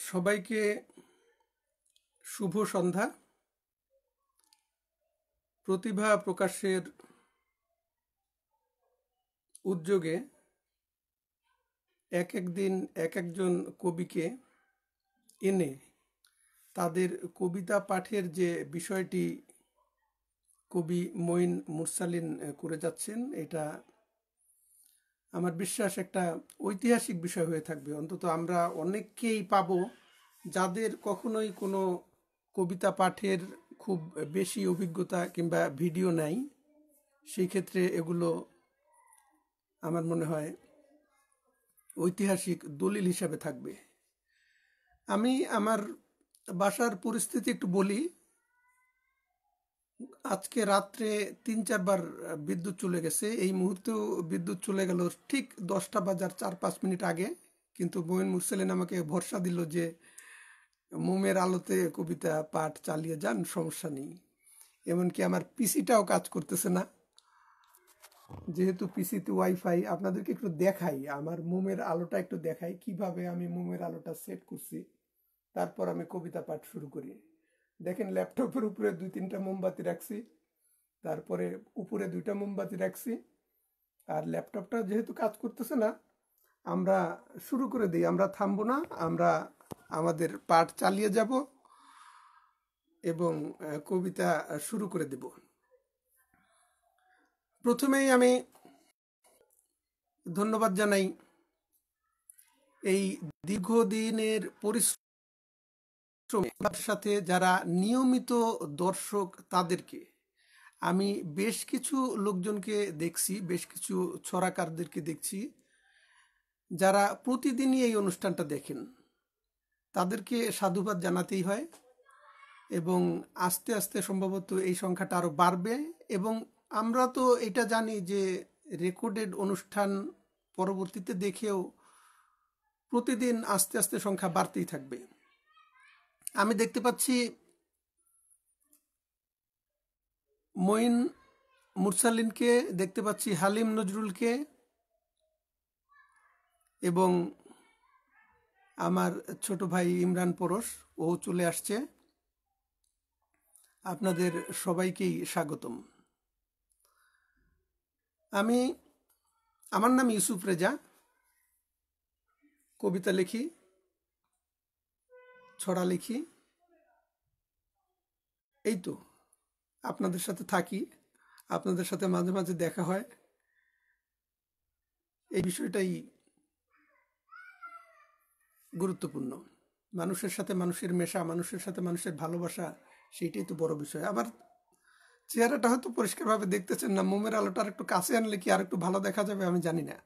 সবাইকে শুভ সন্ধ্যা। প্রতিভা প্রকাশের উদ্যোগে এক একদিন এক একজন কবিকে এনে তাদের কবিতা পাঠের যে বিষয়টি কবি মঈন মুরসালিন করে যাচ্ছেন, এটা আমার বিশ্বাস একটা ঐতিহাসিক বিষয় হয়ে থাকবে। অন্তত আমরা অনেককেই পাবো যাদের কখনোই কোনো কবিতা পাঠের খুব বেশি অভিজ্ঞতা কিংবা ভিডিও নাই। সেই ক্ষেত্রে এগুলো আমার মনে হয় ঐতিহাসিক দলিল হিসাবে থাকবে। আমি আমার বাসার পরিস্থিতি একটু বলি। আজকে রাত্রে ৩-৪ বার বিদ্যুৎ চলে গেছে। এই মুহূর্তেও বিদ্যুৎ চলে গেল ঠিক 10টা বাজার 4-5 মিনিট আগে। কিন্তু মঈন মুরসালিন আমাকে ভরসা দিল যে মোমের আলোতে কবিতা পাঠ চালিয়ে যান, সমস্যা নেই। এমনকি আমার পিসিটাও কাজ করতেছে না, যেহেতু পিসিতে ওয়াইফাই। আপনাদেরকে একটু দেখাই, আমার মোমের আলোটা একটু দেখাই কিভাবে আমি মোমের আলোটা সেট করছি। তারপর আমি কবিতা পাঠ শুরু করি। দেখেন, ল্যাপটপের উপরে 2-3টা মোমবাতি রাখছি, তারপরে উপরে 2টা মোমবাতি রাখছি। আর ল্যাপটপটা যেহেতু কাজ করতেছে না, আমরা শুরু করে দিই। আমরা থামবো না, আমরা আমাদের পাঠ চালিয়ে যাব এবং কবিতা শুরু করে দেব। প্রথমেই আমি ধন্যবাদ জানাই এই দীর্ঘদিনের পরিশ্রমের সাথে যারা নিয়মিত দর্শক, তাদেরকে আমি বেশ কিছু লোকজনকে দেখছি, বেশ কিছু ছড়াকারদেরকে দেখছি যারা প্রতিদিনই এই অনুষ্ঠানটা দেখেন। তাদেরকে সাধুবাদ জানাতেই হয় এবং আস্তে আস্তে সম্ভবত এই সংখ্যাটা আরও বাড়বে। এবং আমরা তো এটা জানি যে রেকর্ডেড অনুষ্ঠান পরবর্তীতে দেখেও প্রতিদিন আস্তে আস্তে সংখ্যা বাড়তেই থাকবে। আমি দেখতে পাচ্ছি মঈন মুরসালিনকে, দেখতে পাচ্ছি হালিম নজরুলকে, এবং আমার ছোট ভাই ইমরান পরশ, ও চলে আসছে। আপনাদের সবাইকেই স্বাগতম। আমার নাম ইউসুফ রেজা। কবিতা লিখি, ছড়া লিখি, এই তো আপনাদের সাথে থাকি, আপনাদের সাথে মাঝে মাঝে দেখা হয়। এই বিষয়টাই গুরুত্বপূর্ণ। মানুষের সাথে মানুষের মেশা, মানুষের সাথে মানুষের ভালোবাসা, সেইটাই তো বড় বিষয়। আবার চেহারাটা হয়তো পরিষ্কারভাবে দেখতেছেন না, মোমের আলোটা আর একটু কাছে আনলে কি আর একটু ভালো দেখা যাবে আমি জানি না।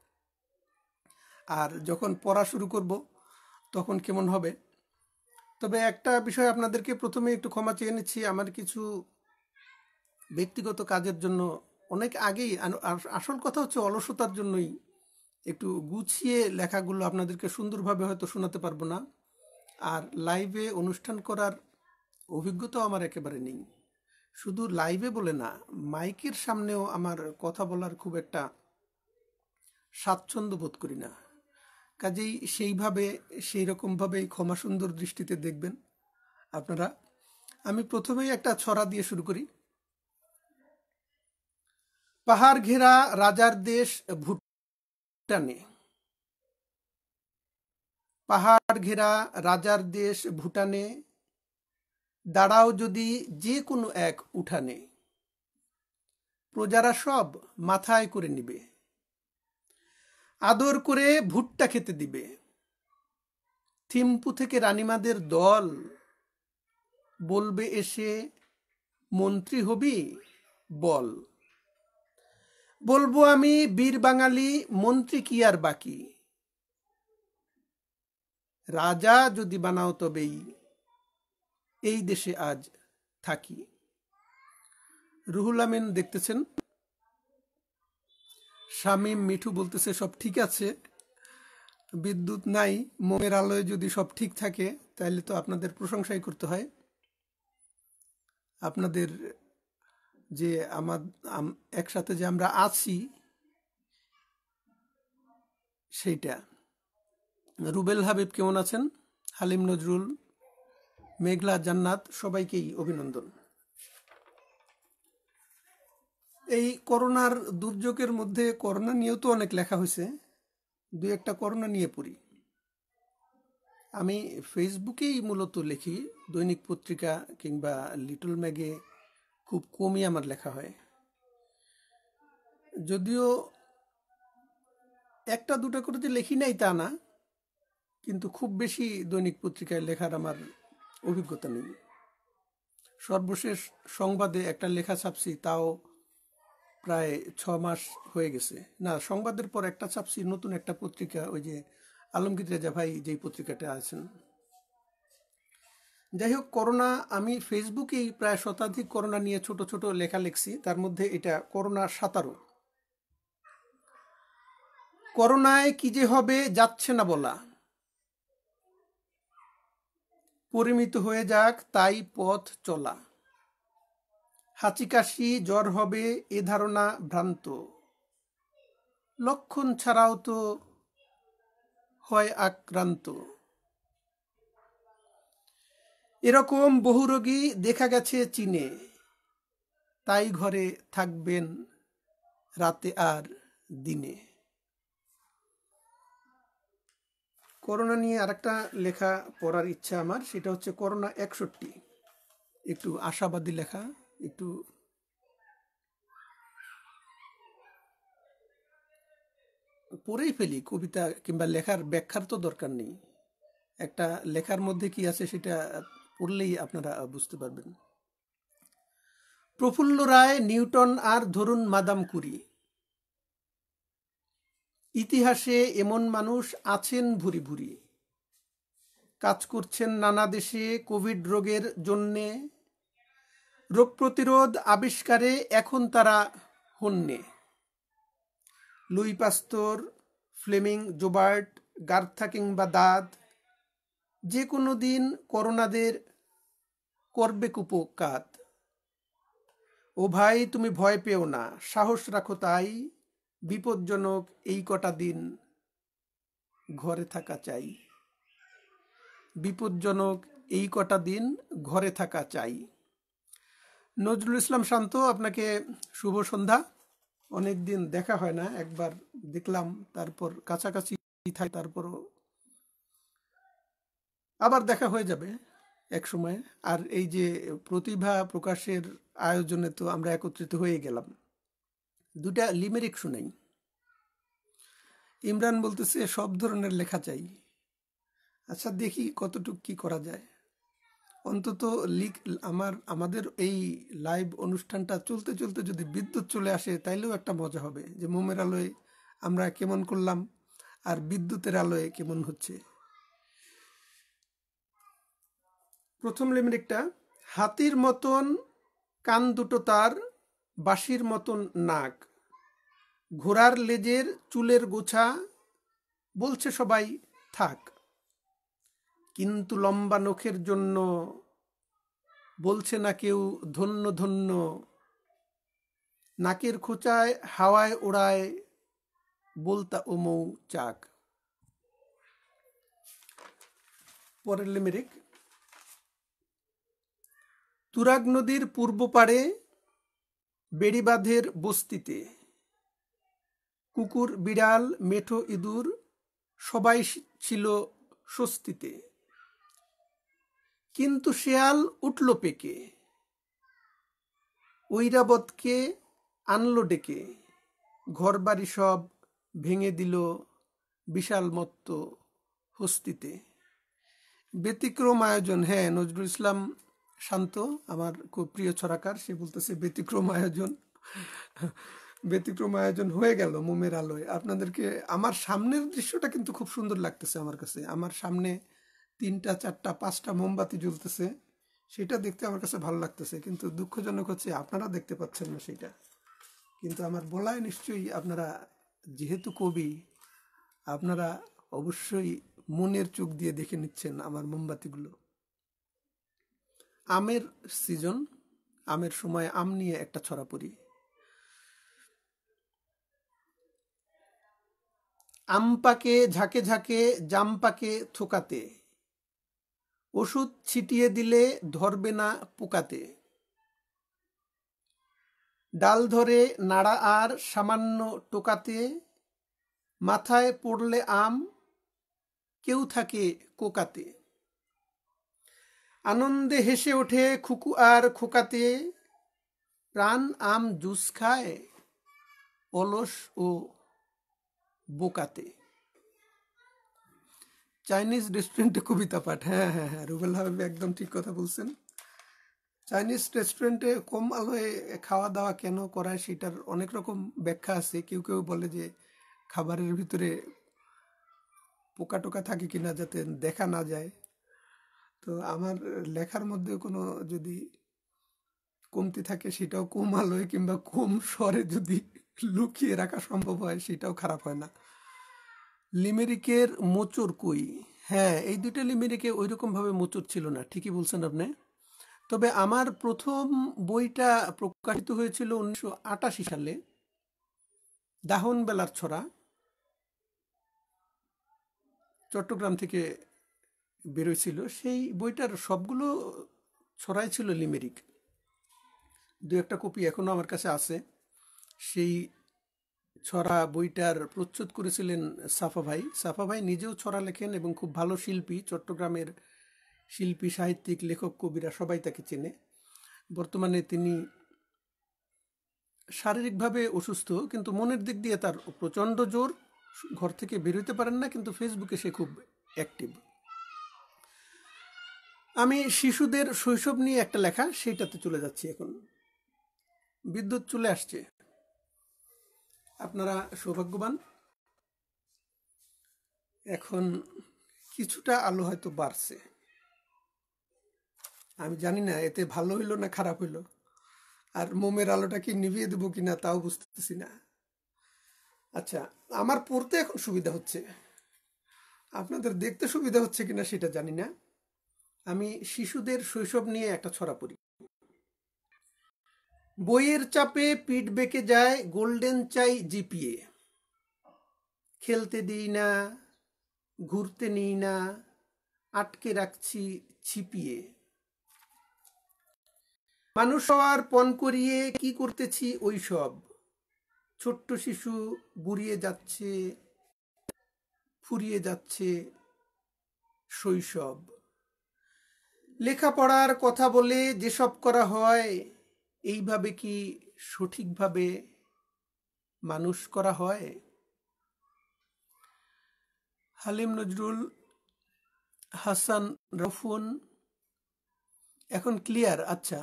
আর যখন পড়া শুরু করব তখন কেমন হবে। তবে একটা বিষয় আপনাদেরকে প্রথমে একটু ক্ষমা চেয়ে নিচ্ছি। আমার কিছু ব্যক্তিগত কাজের জন্য অনেক আগেই, আসল কথা হচ্ছে অলসতার জন্যই একটু গুছিয়ে লেখাগুলো আপনাদেরকে সুন্দরভাবে হয়তো শোনাতে পারবো না। আর লাইভে অনুষ্ঠান করার অভিজ্ঞতাও আমার একেবারে নেই। শুধু লাইভে বলে না, মাইকের সামনেও আমার কথা বলার খুব একটা স্বাচ্ছন্দ্য বোধ করি না। কাজেই সেই রকমভাবেই ক্ষমা সুন্দর দৃষ্টিতে দেখবেন আপনারা। আমি প্রথমেই একটা ছড়া দিয়ে শুরু করি। পাহাড় ঘেরা রাজার দেশ ভুটানে, পাহাড় ঘেরা রাজার দেশ ভুটানে, দাঁড়াও যদি যে কোনো এক উঠানে, প্রজারা সব মাথায় করে নিবে, আদর করে ভুট্টা খেতে দিবে। থিম্পু থেকে রানীমাদের দল বলবে এসে, মন্ত্রী হবি বল। বলবো আমি বীর বাঙালি, মন্ত্রী কি আর বাকি, রাজা যদি বানাও তবেই এই দেশে আজ থাকি। রুহুল আমিন দেখতেছেন, শামীম মিঠু বলতেছে সব ঠিক আছে, বিদ্যুৎ নাই, মোমের আলোয় যদি সব ঠিক থাকে তাহলে তো আপনাদের প্রশংসাই করতে হয়। আপনাদের যে একসাথে যে আমরা আছি সেইটা। রুবেল হাবিব কেমন আছেন? হালিম নজরুল, মেঘলা জান্নাত, সবাইকেই অভিনন্দন। এই করোনার দুর্যোগের মধ্যে করোনা নিয়েও তো অনেক লেখা হয়েছে, দুই একটা করোনা নিয়ে পড়ি। আমি ফেসবুকেই মূলত লিখি, দৈনিক পত্রিকা কিংবা লিটল ম্যাগে খুব কমই আমার লেখা হয়। যদিও একটা দুটা করে যে লিখি নাই তা না, কিন্তু খুব বেশি দৈনিক পত্রিকায় লেখার আমার অভিজ্ঞতা নেই। সর্বশেষ সংবাদে একটা লেখা ছাপছি, তাও প্রায় 6 মাস হয়ে গেছে। না, সংবাদের পর একটা ছাপছি, নতুন একটা পত্রিকা, ওই যে আলমগীর রেজা ভাই যেই পত্রিকাটা আছেন। যাই হোক, করোনা, আমি ফেসবুকেই প্রায় শতাধিক করোনা নিয়ে ছোট ছোট লেখা লিখছি। তার মধ্যে এটা করোনা 17। করোনায় কি যে হবে যাচ্ছে না বলা, পরিমিত হয়ে যাক তাই পথ চলা। হাঁচি কাশি জ্বর হবে এ ধারণা ভ্রান্ত, লক্ষণ ছাড়াও তো হয় আক্রান্ত। এরকম বহু রোগী দেখা গেছে চীনে, তাই ঘরে থাকবেন রাতে আর দিনে। করোনা নিয়ে আরেকটা লেখা পড়ার ইচ্ছা আমার, সেটা হচ্ছে করোনা 61। একটু আশাবাদী লেখা, একটু পড়েই ফেলি। কবিতা কিংবা লেখার ব্যাখ্যার তো দরকার নেই, একটা লেখার মধ্যে কি আছে সেটা পড়লেই আপনারা বুঝতে পারবেন। প্রফুল্ল রায়, নিউটন আর ধরুন মাদাম কুরি, ইতিহাসে এমন মানুষ আছেন ভুরি ভুরি। কাজ করছেন নানা দেশে কোভিড রোগের জন্যে, রোগ প্রতিরোধ আবিষ্কারে এখন তারা হন্যে। লুই পাস্তর, ফ্লেমিং, জোবার্ট, গার্থা কিংবা দাদ, যে কোনো দিন করোনাদের করবে কুপকাত। ও ভাই তুমি ভয় পেও না, সাহস রাখো তাই, বিপজ্জনক এই কটা দিন ঘরে থাকা চাই। বিপজ্জনক এই কটা দিন ঘরে থাকা চাই। নজরুল ইসলাম শান্ত, আপনাকে শুভ সন্ধ্যা। অনেক দিন দেখা হয় না, একবার দেখলাম, তারপর কাছাকাছি থাকে, তারপরও আবার দেখা হয়ে যাবে এক সময়। আর এই যে প্রতিভা প্রকাশের আয়োজনে তো আমরা একত্রিত হয়ে গেলাম। দুটা লিমেরিক শুনাই। ইমরান বলতেছে সব ধরনের লেখা চাই। আচ্ছা, দেখি কতটুকু কি করা যায়। অন্তত আমাদের এই লাইভ অনুষ্ঠানটা চলতে চলতে যদি বিদ্যুৎ চলে আসে, তাইলেও একটা মজা হবে, যে মোমের আলোয় আমরা কেমন করলাম আর বিদ্যুতের আলোয় কেমন হচ্ছে। প্রথম লিমেরিকটা, হাতির মতন কান দুটো তার, বাঁশির মতন নাক, ঘোড়ার লেজের চুলের গোছা, বলছে সবাই থাক, কিন্তু লম্বা নখের জন্য বলছে না কেউ ধন্য ধন্য। নাকের খোঁচায় হাওয়ায় ওড়ায় বলতা ও মৌ চাক। পরের লিমেরিক, তুরাগ নদীর পূর্ব পাড়ে বেড়িবাঁধের বস্তিতে, কুকুর বিড়াল মেঠো ইঁদুর সবাই ছিল স্বস্তিতে, কিন্তু শেয়াল উঠল পেকে, ঐরাবতকে আনলো ডেকে, ঘরবাড়ি সব ভেঙে দিল বিশাল মত্ত হস্তিতে। ব্যতিক্রম আয়োজন, হ্যাঁ, নজরুল ইসলাম শান্ত আমার খুব প্রিয় ছড়াকার, সে বলতেছে ব্যতিক্রম আয়োজন। ব্যতিক্রম আয়োজন হয়ে গেল মোমের আলোয়। আপনাদেরকে আমার সামনের দৃশ্যটা কিন্তু খুব সুন্দর লাগতেছে আমার কাছে। আমার সামনে 3টা 4টা 5টা মোমবাতি জ্বলতেছে, সেটা দেখতে আমার কাছে ভালো লাগতেছে। কিন্তু দুঃখজনক হচ্ছে আপনারা দেখতে পাচ্ছেন না সেটা। কিন্তু আমার বলায় নিশ্চয়ই আপনারা, যেহেতু কবি, আপনারা অবশ্যই মনের চোখ দিয়ে দেখে নিচ্ছেন আমার মোমবাতিগুলো। আমের সিজন, আমের সময় আম নিয়ে একটা ছড়া পড়ি। আম পাকে ঝাঁকে ঝাঁকে, জাম পাকে থোকাতে, ওষুধ ছিটিয়ে দিলে ধরবে না পোকাতে, ডাল ধরে নাড়া আর সামান্য টোকাতে, মাথায় পড়লে আম কেউ থাকে কোকাতে, আনন্দে হেসে ওঠে খুকু আর খোকাতে, প্রাণ আম জুস খায় অলস ও বোকাতে। চাইনিজ রেস্টুরেন্টে কবিতা পাঠ। হ্যাঁ হ্যাঁ হ্যাঁ, রুবেল হাবিব একদম ঠিক কথা বলছেন। চাইনিজ রেস্টুরেন্টে কম আলোয় খাওয়া দাওয়া কেন করায় সেটার অনেক রকম ব্যাখ্যা আছে। কেউ কেউ বলে যে খাবারের ভিতরে পোকা টোকা থাকে কিনা যাতে দেখা না যায়। তো আমার লেখার মধ্যে কোনো যদি কমতি থাকে সেটাও কম আলোয় কিংবা কম স্বরে যদি লুকিয়ে রাখা সম্ভব হয় সেটাও খারাপ হয় না। লিমেরিকের মোচড় কই? হ্যাঁ, এই দুইটা লিমেরিকে ওই রকম ভাবে মোচড় ছিল না, ঠিকই বলছেন আপনি। তবে আমার প্রথম বইটা প্রকাশিত হয়েছিল 1988 সালে, দাহন বেলার ছড়া, চট্টগ্রাম থেকে বেরোয়ছিল। সেই বইটার সবগুলো ছড়াই ছিল লিমেরিক। দু একটা কপি এখনো আমার কাছে আছে। সেই ছড়া বইটার প্রচ্ছদ করেছিলেন সাফা ভাই। সাফা ভাই নিজেও ছড়া লেখেন এবং খুব ভালো শিল্পী। চট্টগ্রামের শিল্পী, সাহিত্যিক, লেখক, কবিরা সবাই তাকে চেনে। বর্তমানে তিনি শারীরিকভাবে অসুস্থ, কিন্তু মনের দিক দিয়ে তার প্রচণ্ড জোর। ঘর থেকে বেরোতে পারেন না, কিন্তু ফেসবুকে সে খুব অ্যাক্টিভ। আমি শিশুদের শৈশব নিয়ে একটা লেখা, সেইটাতে চলে যাচ্ছি এখন। বিদ্যুৎ চলে আসছে, আপনারা সৌভাগ্যবান। এখন কিছুটা আলো হয়তো বাড়ছে, আমি জানি না এতে ভালো হইলো না খারাপ হইলো। আর মোমের আলোটা কি নিভিয়ে দেবো কিনা তাও বুঝতেছি না। আচ্ছা, আমার পড়তে এখন সুবিধা হচ্ছে, আপনাদের দেখতে সুবিধা হচ্ছে কিনা সেটা জানি না। আমি শিশুদের শৈশব নিয়ে একটা ছড়া পড়ি। বইয়ের চাপে পিঠ বেঁকে যায়, গোল্ডেন চাই জিপিএ, খেলতে দিই না, ঘুরতে নিই না, আটকে রাখছি ছিপিয়ে, মানুষ হওয়ার পণ করিয়ে কি করতেছি ওই সব, ছোট্ট শিশু বুড়িয়ে যাচ্ছে, ফুরিয়ে যাচ্ছে শৈশব। লেখাপড়ার কথা বলে যেসব করা হয়, এইভাবে কি সঠিকভাবে মানুষ করা হয়? হালিম নজরুল হাসান রফুন। এখন ক্লিয়ার? আচ্ছা,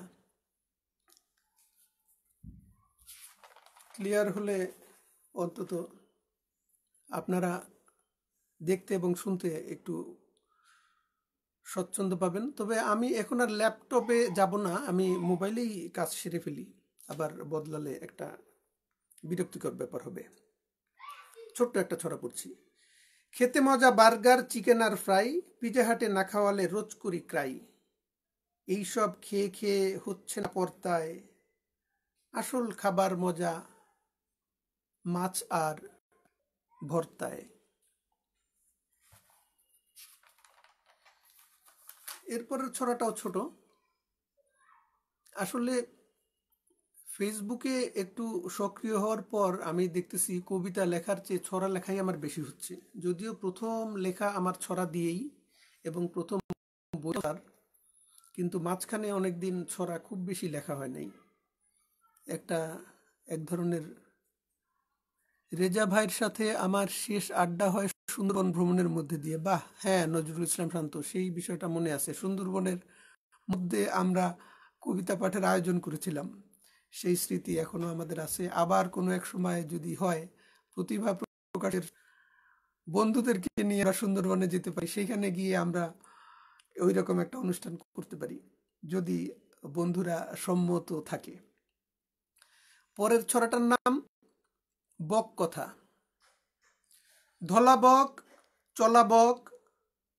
ক্লিয়ার হলে অন্তত আপনারা দেখতে এবং শুনতে একটু স্বচ্ছন্দ পাবেন। তবে আমি এখন আর ল্যাপটপে যাব না, আমি মোবাইলেই কাজ সেরে ফেলি। আবার বদলালে একটা বিরক্তিকর ব্যাপার হবে। ছোট্ট একটা ছড়া পড়ছি। খেতে মজা বার্গার, চিকেন আর ফ্রাই, পিজা হাটে না খাওয়ালে রোজ করি ক্রাই, এইসব খেয়ে খেয়ে হচ্ছে না পর্তায়, আসল খাবার মজা মাছ আর ভর্তায়। এরপরের ছড়াটাও ছোট। আসলে ফেসবুকে একটু সক্রিয় হওয়ার পর আমি দেখতেছি কবিতা লেখার চেয়ে ছড়া লেখাই আমার বেশি হচ্ছে। যদিও প্রথম লেখা আমার ছড়া দিয়েই এবং প্রথম বই, কিন্তু মাঝখানে অনেক দিন ছড়া খুব বেশি লেখা হয় নাই। এক ধরনের রেজা ভাইয়ের সাথে আমার শেষ আড্ডা হয় সুন্দরবন ভ্রমণের মধ্যে দিয়ে। বাহ, হ্যাঁ, নজরুল ইসলাম শান্ত, সেই বিষয়টা মনে আছে। সুন্দরবনের মধ্যে আমরা কবিতা পাঠের আয়োজন করেছিলাম, সেই স্মৃতি এখনো আমাদের আছে। আবার কোনো এক সময় যদি হয় প্রতিভা প্রকাশের বন্ধুদেরকে নিয়ে আমরা সুন্দরবনে যেতে পারি, সেখানে গিয়ে আমরা ওই রকম একটা অনুষ্ঠান করতে পারি, যদি বন্ধুরা সম্মত থাকে। পরের ছড়াটার নাম বক কথা। ধলা বক, চলা বক,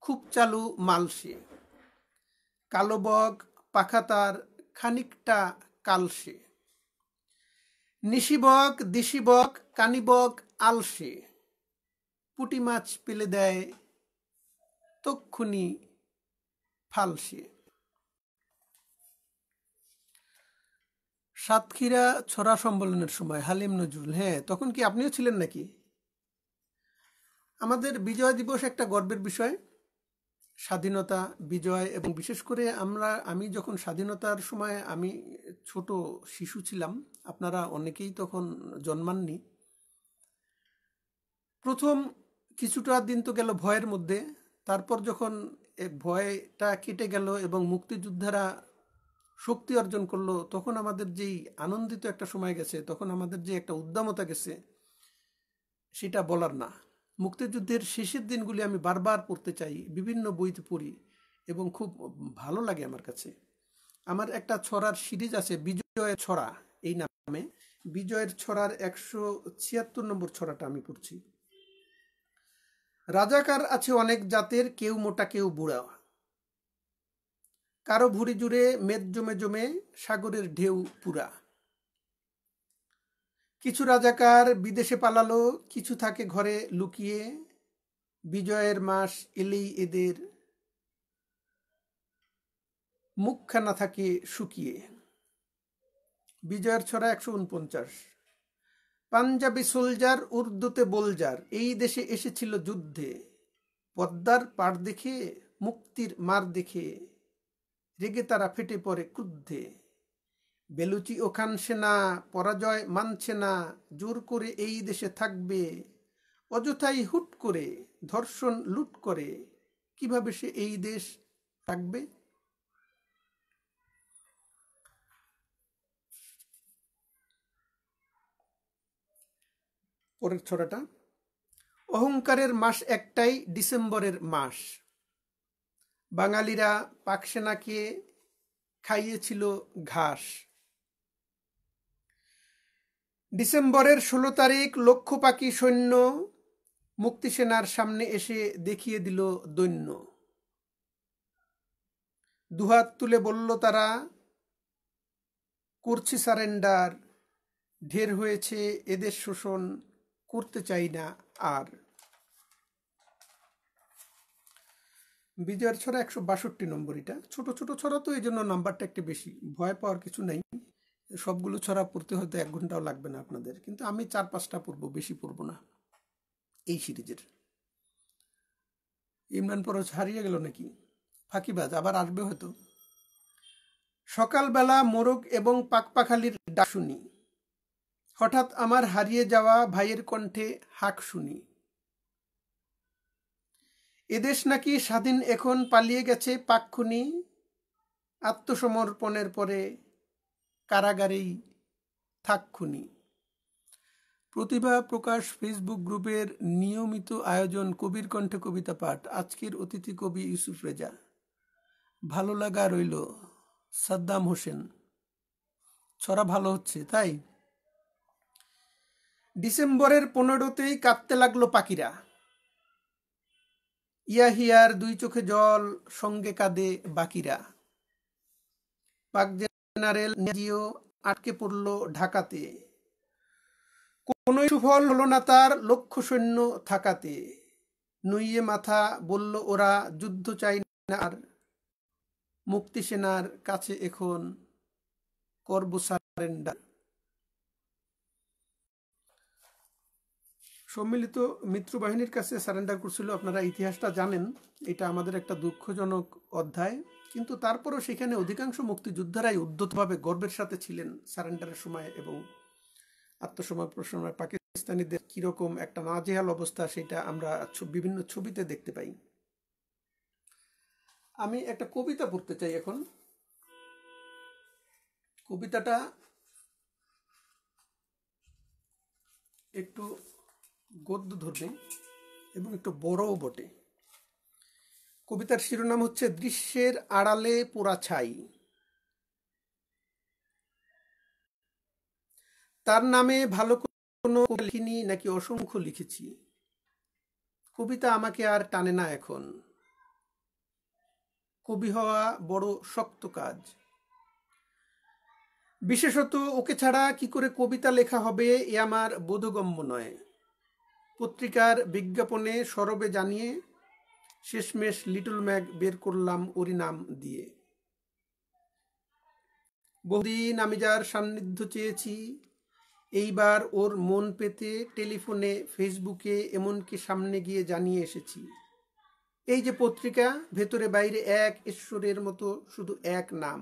খুব চালু মালসে, কালো বক, পাখা তার খানিকটা কালসে, নিশি বক, দিশি বক, কানি বক আলসে, পুঁটি মাছ পেলে দেয় তক্ষুনি ফালসে। সাতক্ষীরা ছড়া সম্মেলনের সময় হালিম নজরুল, হ্যাঁ তখন কি আপনিও ছিলেন নাকি? আমাদের বিজয় দিবস একটা গর্বের বিষয়। স্বাধীনতা, বিজয়, এবং বিশেষ করে আমি যখন স্বাধীনতার সময় আমি ছোট শিশু ছিলাম, আপনারা অনেকেই তখন জন্মাননি। প্রথম কিছুটা দিন তো গেল ভয়ের মধ্যে, তারপর যখন ভয়টা কেটে গেল এবং মুক্তিযোদ্ধারা শক্তি অর্জন করলো, তখন আমাদের যেই আনন্দিত একটা সময় গেছে, তখন আমাদের যে একটা উদ্দামতা গেছে, সেটা বলার না। মুক্তিযুদ্ধের শেষের দিনগুলি আমি বারবার পড়তে চাই, বিভিন্ন বইতে পড়ি এবং খুব ভালো লাগে আমার কাছে। আমার একটা ছড়ার সিরিজ আছে বিজয়ের ছড়া এই নামে। বিজয়ের ছড়ার 176 নম্বর ছড়াটা আমি পড়ছি। রাজাকার আছে অনেক জাতের, কেউ মোটা কেউ বুড়া, কারো ভুঁড়ি জুড়ে মেদ জমে জমে সাগরের ঢেউ পুরা। কিছু রাজাকার বিদেশে পালালো, কিছু থাকে ঘরে লুকিয়ে, বিজয়ের মাস এলেই এদের মুখখানা থাকে শুকিয়ে। বিজয়ের ছড়া 149। পাঞ্জাবি সোলজার উর্দুতে বোলজার, এই দেশে এসেছিল যুদ্ধে, পদ্মার পাড় দেখে মুক্তির মার দেখে রেগে তারা ফেটে পড়ে ক্রুদ্ধে। বেলুচি ও খান সেনা পরাজয় মানছে না, জোর করে এই দেশে থাকবে, অযথাই হুট করে ধর্ষণ লুট করে, কিভাবে সে এই দেশ থাকবে? পরের ছড়াটা, অহংকারের মাস একটাই, ডিসেম্বরের মাস, বাঙালিরা পাকসেনাকে খাইয়েছিল ঘাস। ডিসেম্বরের 16 তারিখ লক্ষ পাখি সৈন্য মুক্তিসেনার সামনে এসে দেখিয়ে দিল দৈন্য। দুহাত তুলে বলল তারা, করছি সারেন্ডার, ঢের হয়েছে এদের শোষণ, করতে চাই না আর। বিজয়ের ছড়া 162 নম্বর। এটা ছোট ছোট ছড়া তো এই জন্য নাম্বারটা একটু বেশি, ভয় পাওয়ার কিছু নাই। সবগুলো ছড়া পড়তে হয়তো 1 ঘন্টাও লাগবে না আপনাদের, কিন্তু আমি 4-5টা পড়বো, বেশি পড়বো না এই সিরিজের। ইমরান পরশ হারিয়ে গেল নাকি? ফাঁকিবাজ আবার আসবে হয়তো। সকালবেলা মোরগ এবং পাকপাখালির ডাক শুনি, হঠাৎ আমার হারিয়ে যাওয়া ভাইয়ের কণ্ঠে হাক শুনি। এদেশ নাকি স্বাধীন এখন, পালিয়ে গেছে পাকখুনি, আত্মসমর্পণের পরে কারাগারেই থাকখুনি। প্রতিভা প্রকাশ ফেসবুক গ্রুপের নিয়মিত আয়োজন কবির কণ্ঠে কবিতা পাঠ। আজকের অতিথি কবি ইউসুফ রেজা। ভালো লাগা রইল, সাদ্দাম হোসেন। ছড়া ভালো হচ্ছে তাই। ডিসেম্বরের 15তেই কাঁদতে লাগলো পাখিরা, ইয়াহিয়ার 2 চোখে জল, সঙ্গে কাঁদে বাকিরা। পাক জেনারেল নেজিও আটকে পড়ল ঢাকাতে, কোন সুফল হলো না তার লক্ষ্য সৈন্য থাকাতে। নুইয়ে মাথা বলল ওরা, যুদ্ধ চাই না আর, মুক্তি সেনার কাছে এখন করব সারেন্ডার। সম্মিলিত মিত্রবাহিনীর কাছে সারেন্ডার করছিল, আপনারা ইতিহাসটা জানেন। এটা আমাদের একটা দুঃখজনক অধ্যায়, কিন্তু তারপরও সেখানে অধিকাংশ মুক্তিযোদ্ধারাই উদ্ধতভাবে গর্বের সাথে ছিলেন সারেন্ডারের সময়, এবং আত্মসমর্পণের সময় পাকিস্তানিদের কিরকম একটা নাজেহাল অবস্থা সেটা আমরা বিভিন্ন ছবিতে দেখতে পাই। আমি একটা কবিতা পড়তে চাই এখন। কবিতাটা একটু গদ্য ধরবে এবং একটু বড়ও বটে। কবিতার শিরোনাম হচ্ছে দৃশ্যের আড়ালে পোড়া ছাই। তার নামে ভালো কোনো লিখিনি নাকি অসংখ্য লিখেছি, কবিতা আমাকে আর টানে না এখন। কবি হওয়া বড় শক্ত কাজ, বিশেষত ওকে ছাড়া কি করে কবিতা লেখা হবে এ আমার বোধগম্য নয়। পত্রিকার বিজ্ঞাপনে সরবে জানিয়ে শেষমেশ লিটল ম্যাগ বের করলাম ওরই নাম দিয়ে। বহুদিন আমি যার সান্নিধ্য চেয়েছি, এইবার ওর মন পেতে টেলিফোনে, ফেসবুকে, এমনকি সামনে গিয়ে জানিয়ে এসেছি। এই যে পত্রিকা, ভেতরে বাইরে এক ঈশ্বরের মতো, শুধু এক নাম।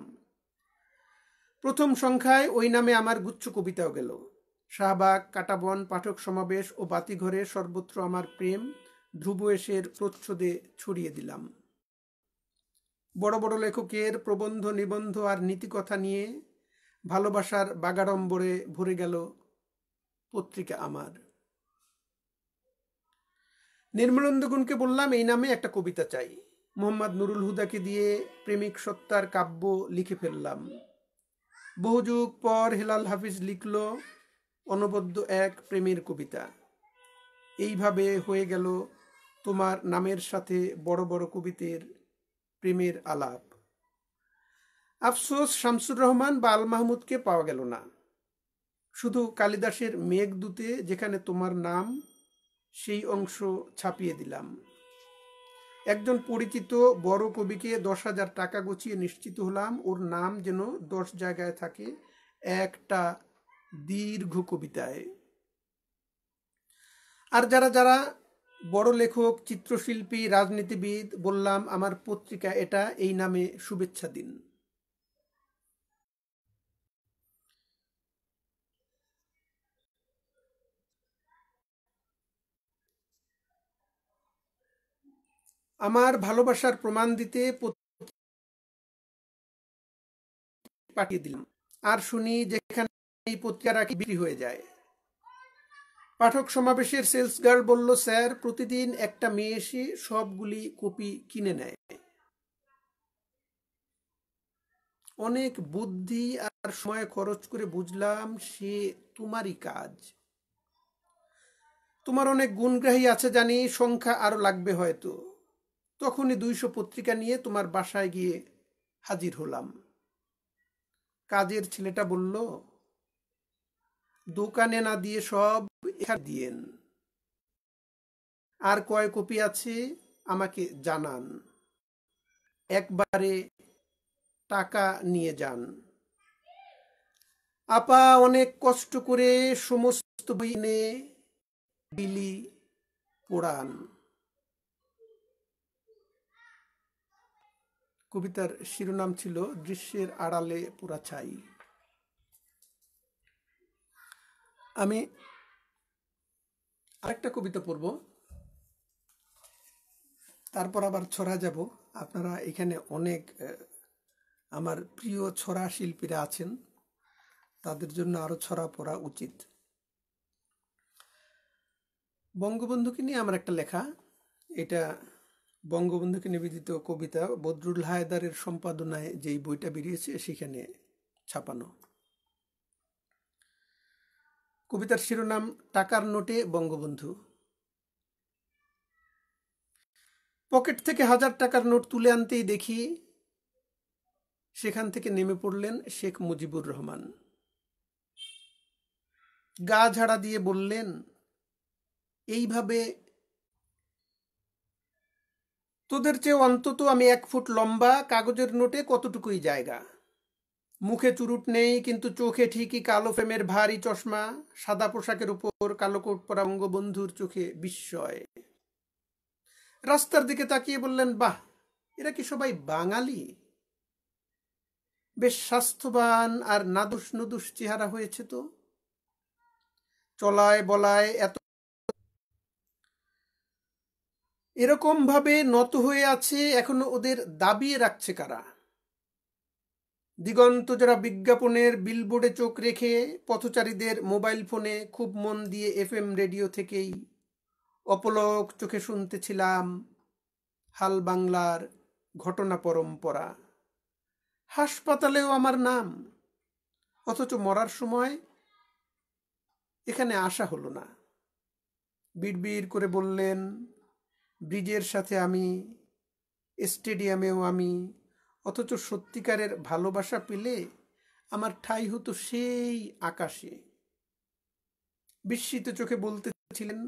প্রথম সংখ্যায় ওই নামে আমার গুচ্ছ কবিতাও গেল। শাহবাগ, কাটাবন, পাঠক সমাবেশ ও বাতিঘরে সর্বত্র আমার প্রেম ধ্রুব এসের প্রচ্ছদে ছড়িয়ে দিলাম। বড় বড় লেখকের প্রবন্ধ, নিবন্ধ আর নীতিকথা নিয়ে ভালোবাসার বাগাড়ম্বরে ভরে গেল পত্রিকা আমার। নির্মলেন্দুগুণকে বললাম এই নামে একটা কবিতা চাই। মোহাম্মদ নুরুল হুদাকে দিয়ে প্রেমিক সত্তার কাব্য লিখে ফেললাম। বহু যুগ পর হেলাল হাফিজ লিখল অনবদ্য এক প্রেমের কবিতা। এইভাবে হয়ে গেল তোমার নামের সাথে বড় বড় কবিদের প্রেমের আলাপ। আফসোস শামসুর রহমান বা আল মাহমুদকে পাওয়া গেল না। শুধু কালিদাসের মেঘদূতে যেখানে তোমার নাম, সেই অংশ ছাপিয়ে দিলাম। একজন পরিচিত বড় কবিকে 10,000 টাকা গুছিয়ে নিশ্চিত হলাম ওর নাম যেন 10 জায়গায় থাকে একটা দীর্ঘ কবিতায়। আর যারা যারা বড় লেখক, চিত্রশিল্পী, রাজনীতিবিদ, বললাম আমার পত্রিকা এটা, এই নামে শুভেচ্ছা দিন। আমার ভালোবাসার প্রমাণ দিতে পাঠিয়ে দিলাম। আর শুনি যেখানে এই পত্রিকা রাখি বিক্রি হয়ে যায়। পাঠক সমাবেশের সেলস গার্ল বলল, স্যার প্রতিদিন একটা মেয়ে এসে সবগুলি কপি কিনে নেয়। অনেক বুদ্ধি আর সময় খরচ করে বুঝলাম সে তোমারই কাজ। তোমার অনেক গুণগ্রাহী আছে জানি, সংখ্যা আরো লাগবে হয়তো। তখনই 200 পত্রিকা নিয়ে তোমার বাসায় গিয়ে হাজির হলাম। কাজের ছেলেটা বলল, দোকানে না দিয়ে সব এখানে দিয়েন। আর কয় কপি আছে আমাকে জানান, একবারে টাকা নিয়ে যান। আপা অনেক কষ্ট করে সমস্ত বই এনে বিলি পোড়ান। কবিতার শিরোনাম ছিল দৃশ্যের আড়ালে পুরা ছাই। আমি আরেকটা কবিতা পড়ব, তারপর আবার ছড়া যাব। আপনারা এখানে অনেক আমার প্রিয় ছড়া শিল্পীরা আছেন, তাদের জন্য আরো ছড়া পড়া উচিত। বঙ্গবন্ধুকে নিয়ে আমার একটা লেখা, এটা বঙ্গবন্ধুকে নিবেদিত কবিতা, বদরুল হায়দারের সম্পাদনায় যেই বইটা বেরিয়েছে সেখানে ছাপানো। কবিতার শিরোনাম টাকার নোটে বঙ্গবন্ধু। পকেট থেকে 1000 টাকার নোট তুলে আনতেই দেখি সেখান থেকে নেমে পড়লেন শেখ মুজিবুর রহমান। গা ঝাড়া দিয়ে বললেন, এইভাবে তোদের চেয়ে অন্তত আমি 1 ফুট লম্বা, কাগজের নোটে কতটুকুই জায়গা। মুখে চুরুট নেই কিন্তু চোখে ঠিকই কালো ফ্রেমের ভারী চশমা, সাদা পোশাকের উপর কালো কোট পরা বঙ্গবন্ধুর চোখে বিস্ময়। রাস্তার দিকে তাকিয়ে বললেন, বাহ, এরা কি সবাই বাঙালি? বেশ স্বাস্থ্যবান আর নাদুস নুদুস চেহারা হয়েছে তো। চলায় বলায় এত এরকম ভাবে নত হয়ে আছে, এখনো ওদের দাবিয়ে রাখছে কারা? দিগন্ত যারা বিজ্ঞাপনের বিলবোর্ডে চোখ রেখে পথচারীদের মোবাইল ফোনে খুব মন দিয়ে FM রেডিও থেকেই অপলক চোখে শুনতেছিলাম হাল বাংলার ঘটনা পরম্পরা। হাসপাতালেও আমার নাম, অথচ মরার সময় এখানে আসা হলো না। বিড়বিড় করে বললেন, ব্রিজের সাথে আমি, স্টেডিয়ামেও আমি, অথচ সত্যিকারের ভালোবাসা পেলে আমার ঠাঁই হতো সেই আকাশে। বিস্মিত চোখে বলতেছিলেন,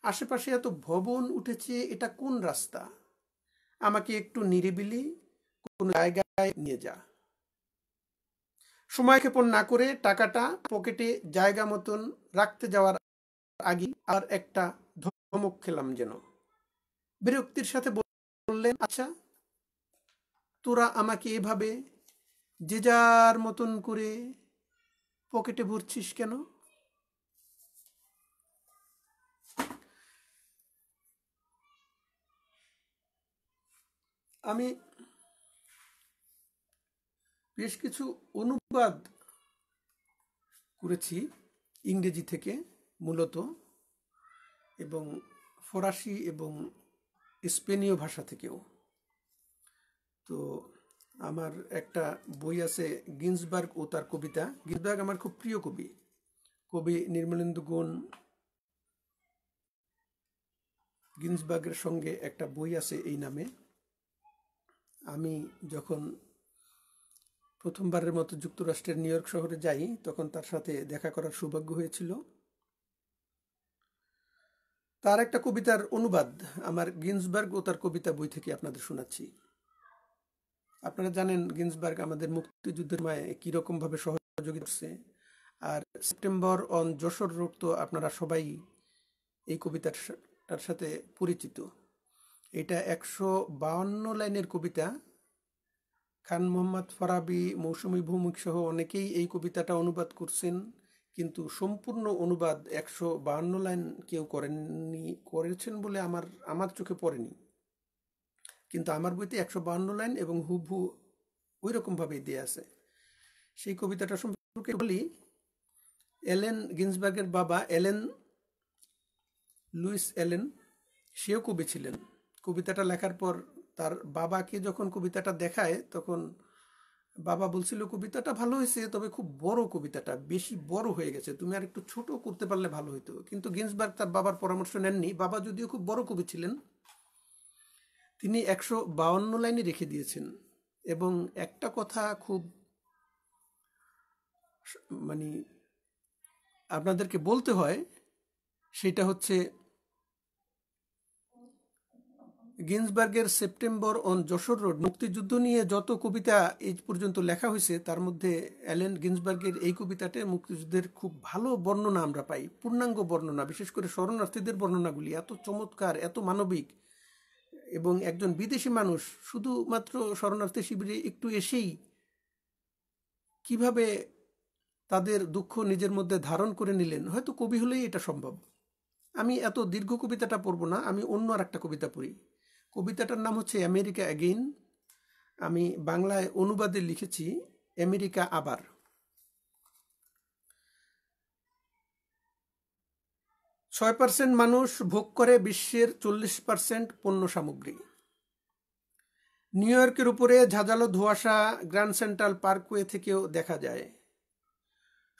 আশেপাশে এত ভবন উঠেছে, এটা কোন রাস্তা? আমাকে একটু নিরিবিলি কোনো জায়গায় নিয়ে যা। সময় ক্ষেপণ না করে টাকাটা পকেটে জায়গা মতন রাখতে যাওয়ার আগে আর একটা ধমক খেলাম যেন। বিরক্তির সাথে বললেন, আচ্ছা তোরা আমাকে এভাবে যে যার মতন করে পকেটে ভরছিস কেন? আমি বেশ কিছু অনুবাদ করেছি ইংরেজি থেকে মূলত, এবং ফরাসি এবং স্পেনীয় ভাষা থেকেও। তো আমার একটা বই আছে গিন্সবার্গ ও তার কবিতা। গিন্সবার্গ আমার খুব প্রিয় কবি। কবি নির্মলেন্দু গুণ গিন্সবার্গের সঙ্গে একটা বই আছে এই নামে। আমি যখন প্রথমবারের মতো যুক্তরাষ্ট্রের নিউ ইয়র্ক শহরে যাই তখন তার সাথে দেখা করার সৌভাগ্য হয়েছিল। তার একটা কবিতার অনুবাদ আমার গিন্সবার্গ ও তার কবিতা বই থেকে আপনাদের শোনাচ্ছি। আপনারা জানেন গিন্সবার্গ আমাদের মুক্তিযুদ্ধের সময় কিরকম ভাবে সহযোগিতা করছে। আর সেপ্টেম্বর অন যশোর রোড তো আপনারা সবাই এই কবিতাটার সাথে পরিচিত। এটা 152 লাইনের কবিতা। খান মোহাম্মদ ফরাবি, মৌসুমী ভৌমিক সহ অনেকেই এই কবিতাটা অনুবাদ করছেন, কিন্তু সম্পূর্ণ অনুবাদ 152 লাইন কেউ করেননি। করেছেন বলে আমার চোখে পড়েনি, কিন্তু আমার বইতে 152 লাইন এবং হুবহু ওই রকম ভাবেই দেয়া আছে। সেই কবিতাটা সম্পর্কে বলি। এলেন গিন্সবার্গের বাবা এলেন লুইস এলেন, সেও কবি ছিলেন। কবিতাটা লেখার পর তার বাবাকে যখন কবিতাটা দেখায় তখন বাবা বলছিল কবিতাটা ভালো হয়েছে, তবে খুব বড়, কবিতাটা বেশি বড় হয়ে গেছে, তুমি আর একটু ছোট করতে পারলে ভালো হতো। কিন্তু গিন্সবার্গ তার বাবার পরামর্শ নেননি। বাবা যদিও খুব বড় কবি ছিলেন, তিনি 152 লাইনে রেখে দিয়েছেন। এবং একটা কথা খুব মানে আপনাদেরকে বলতে হয়, সেটা হচ্ছে গিন্সবার্গের সেপ্টেম্বর অন যশোর রোড মুক্তিযুদ্ধ নিয়ে যত কবিতা এই পর্যন্ত লেখা হয়েছে তার মধ্যে অ্যালেন গিন্সবার্গের এই কবিতাতে মুক্তিযুদ্ধের খুব ভালো বর্ণনা আমরা পাই, পূর্ণাঙ্গ বর্ণনা। বিশেষ করে শরণার্থীদের বর্ণনাগুলি এত চমৎকার, এত মানবিক। এবং একজন বিদেশি মানুষ শুধুমাত্র শরণার্থী শিবিরে একটু এসেই কিভাবে তাদের দুঃখ নিজের মধ্যে ধারণ করে নিলেন, হয়তো কবি হলেই এটা সম্ভব। আমি এত দীর্ঘ কবিতাটা পড়বো না, আমি অন্য আর একটা কবিতা পড়ি। কবিতাটার নাম হচ্ছে আমেরিকা অ্যাগেইন। আমি বাংলায় অনুবাদে লিখেছি আমেরিকা আবার। 6% মানুষ ভোগ করে বিশ্বের 40% পণ্য সামগ্রী। নিউ ইয়র্কের উপরে ঝাঁঝালো ধোঁয়াশা গ্র্যান্ড সেন্ট্রাল পার্কওয়ে থেকেও দেখা যায়।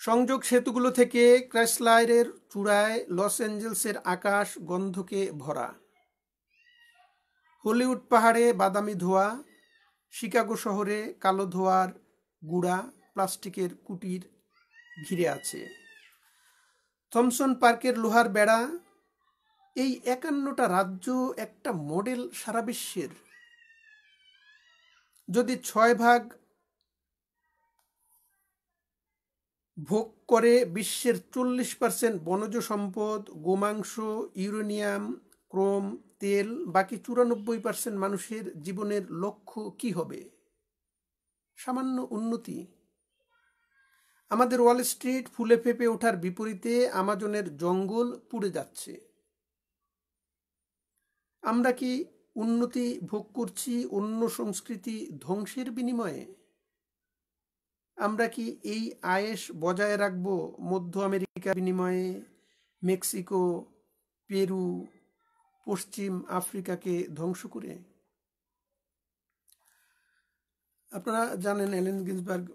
সংযোগ সেতুগুলো থেকে ক্রাইসলারের চূড়ায় লস অ্যাঞ্জেলসের আকাশ গন্ধকে ভরা। হলিউড পাহাড়ে বাদামি ধোঁয়া, শিকাগো শহরে কালো ধোঁয়ার গুড়া প্লাস্টিকের কুটির ঘিরে আছে। থমসন পার্কের লোহার বেড়া। এই 51টা রাজ্য একটা মডেল সারা বিশ্বের। যদি 6 ভাগ ভোগ করে বিশ্বের 40% বনজ সম্পদ, গোমাংস, ইউরেনিয়াম, ক্রোম, তেল, বাকি 94% মানুষের জীবনের লক্ষ্য কি হবে? সামান্য উন্নতি। আমাদের ওয়াল স্ট্রিট ফুলে ফেঁপে ওঠার বিপরীতে আমাজনের জঙ্গল পুড়ে যাচ্ছে। আমরা কি উন্নতি ভোগ করছি অন্য সংস্কৃতি ধ্বংসের বিনিময়ে? আমরা কি এই আয়েশ বজায় রাখব মধ্য আমেরিকার বিনিময়ে মেক্সিকো, পেরু, পশ্চিম আফ্রিকাকে ধ্বংস করে? আপনারা জানেন অ্যালেন গিন্সবার্গ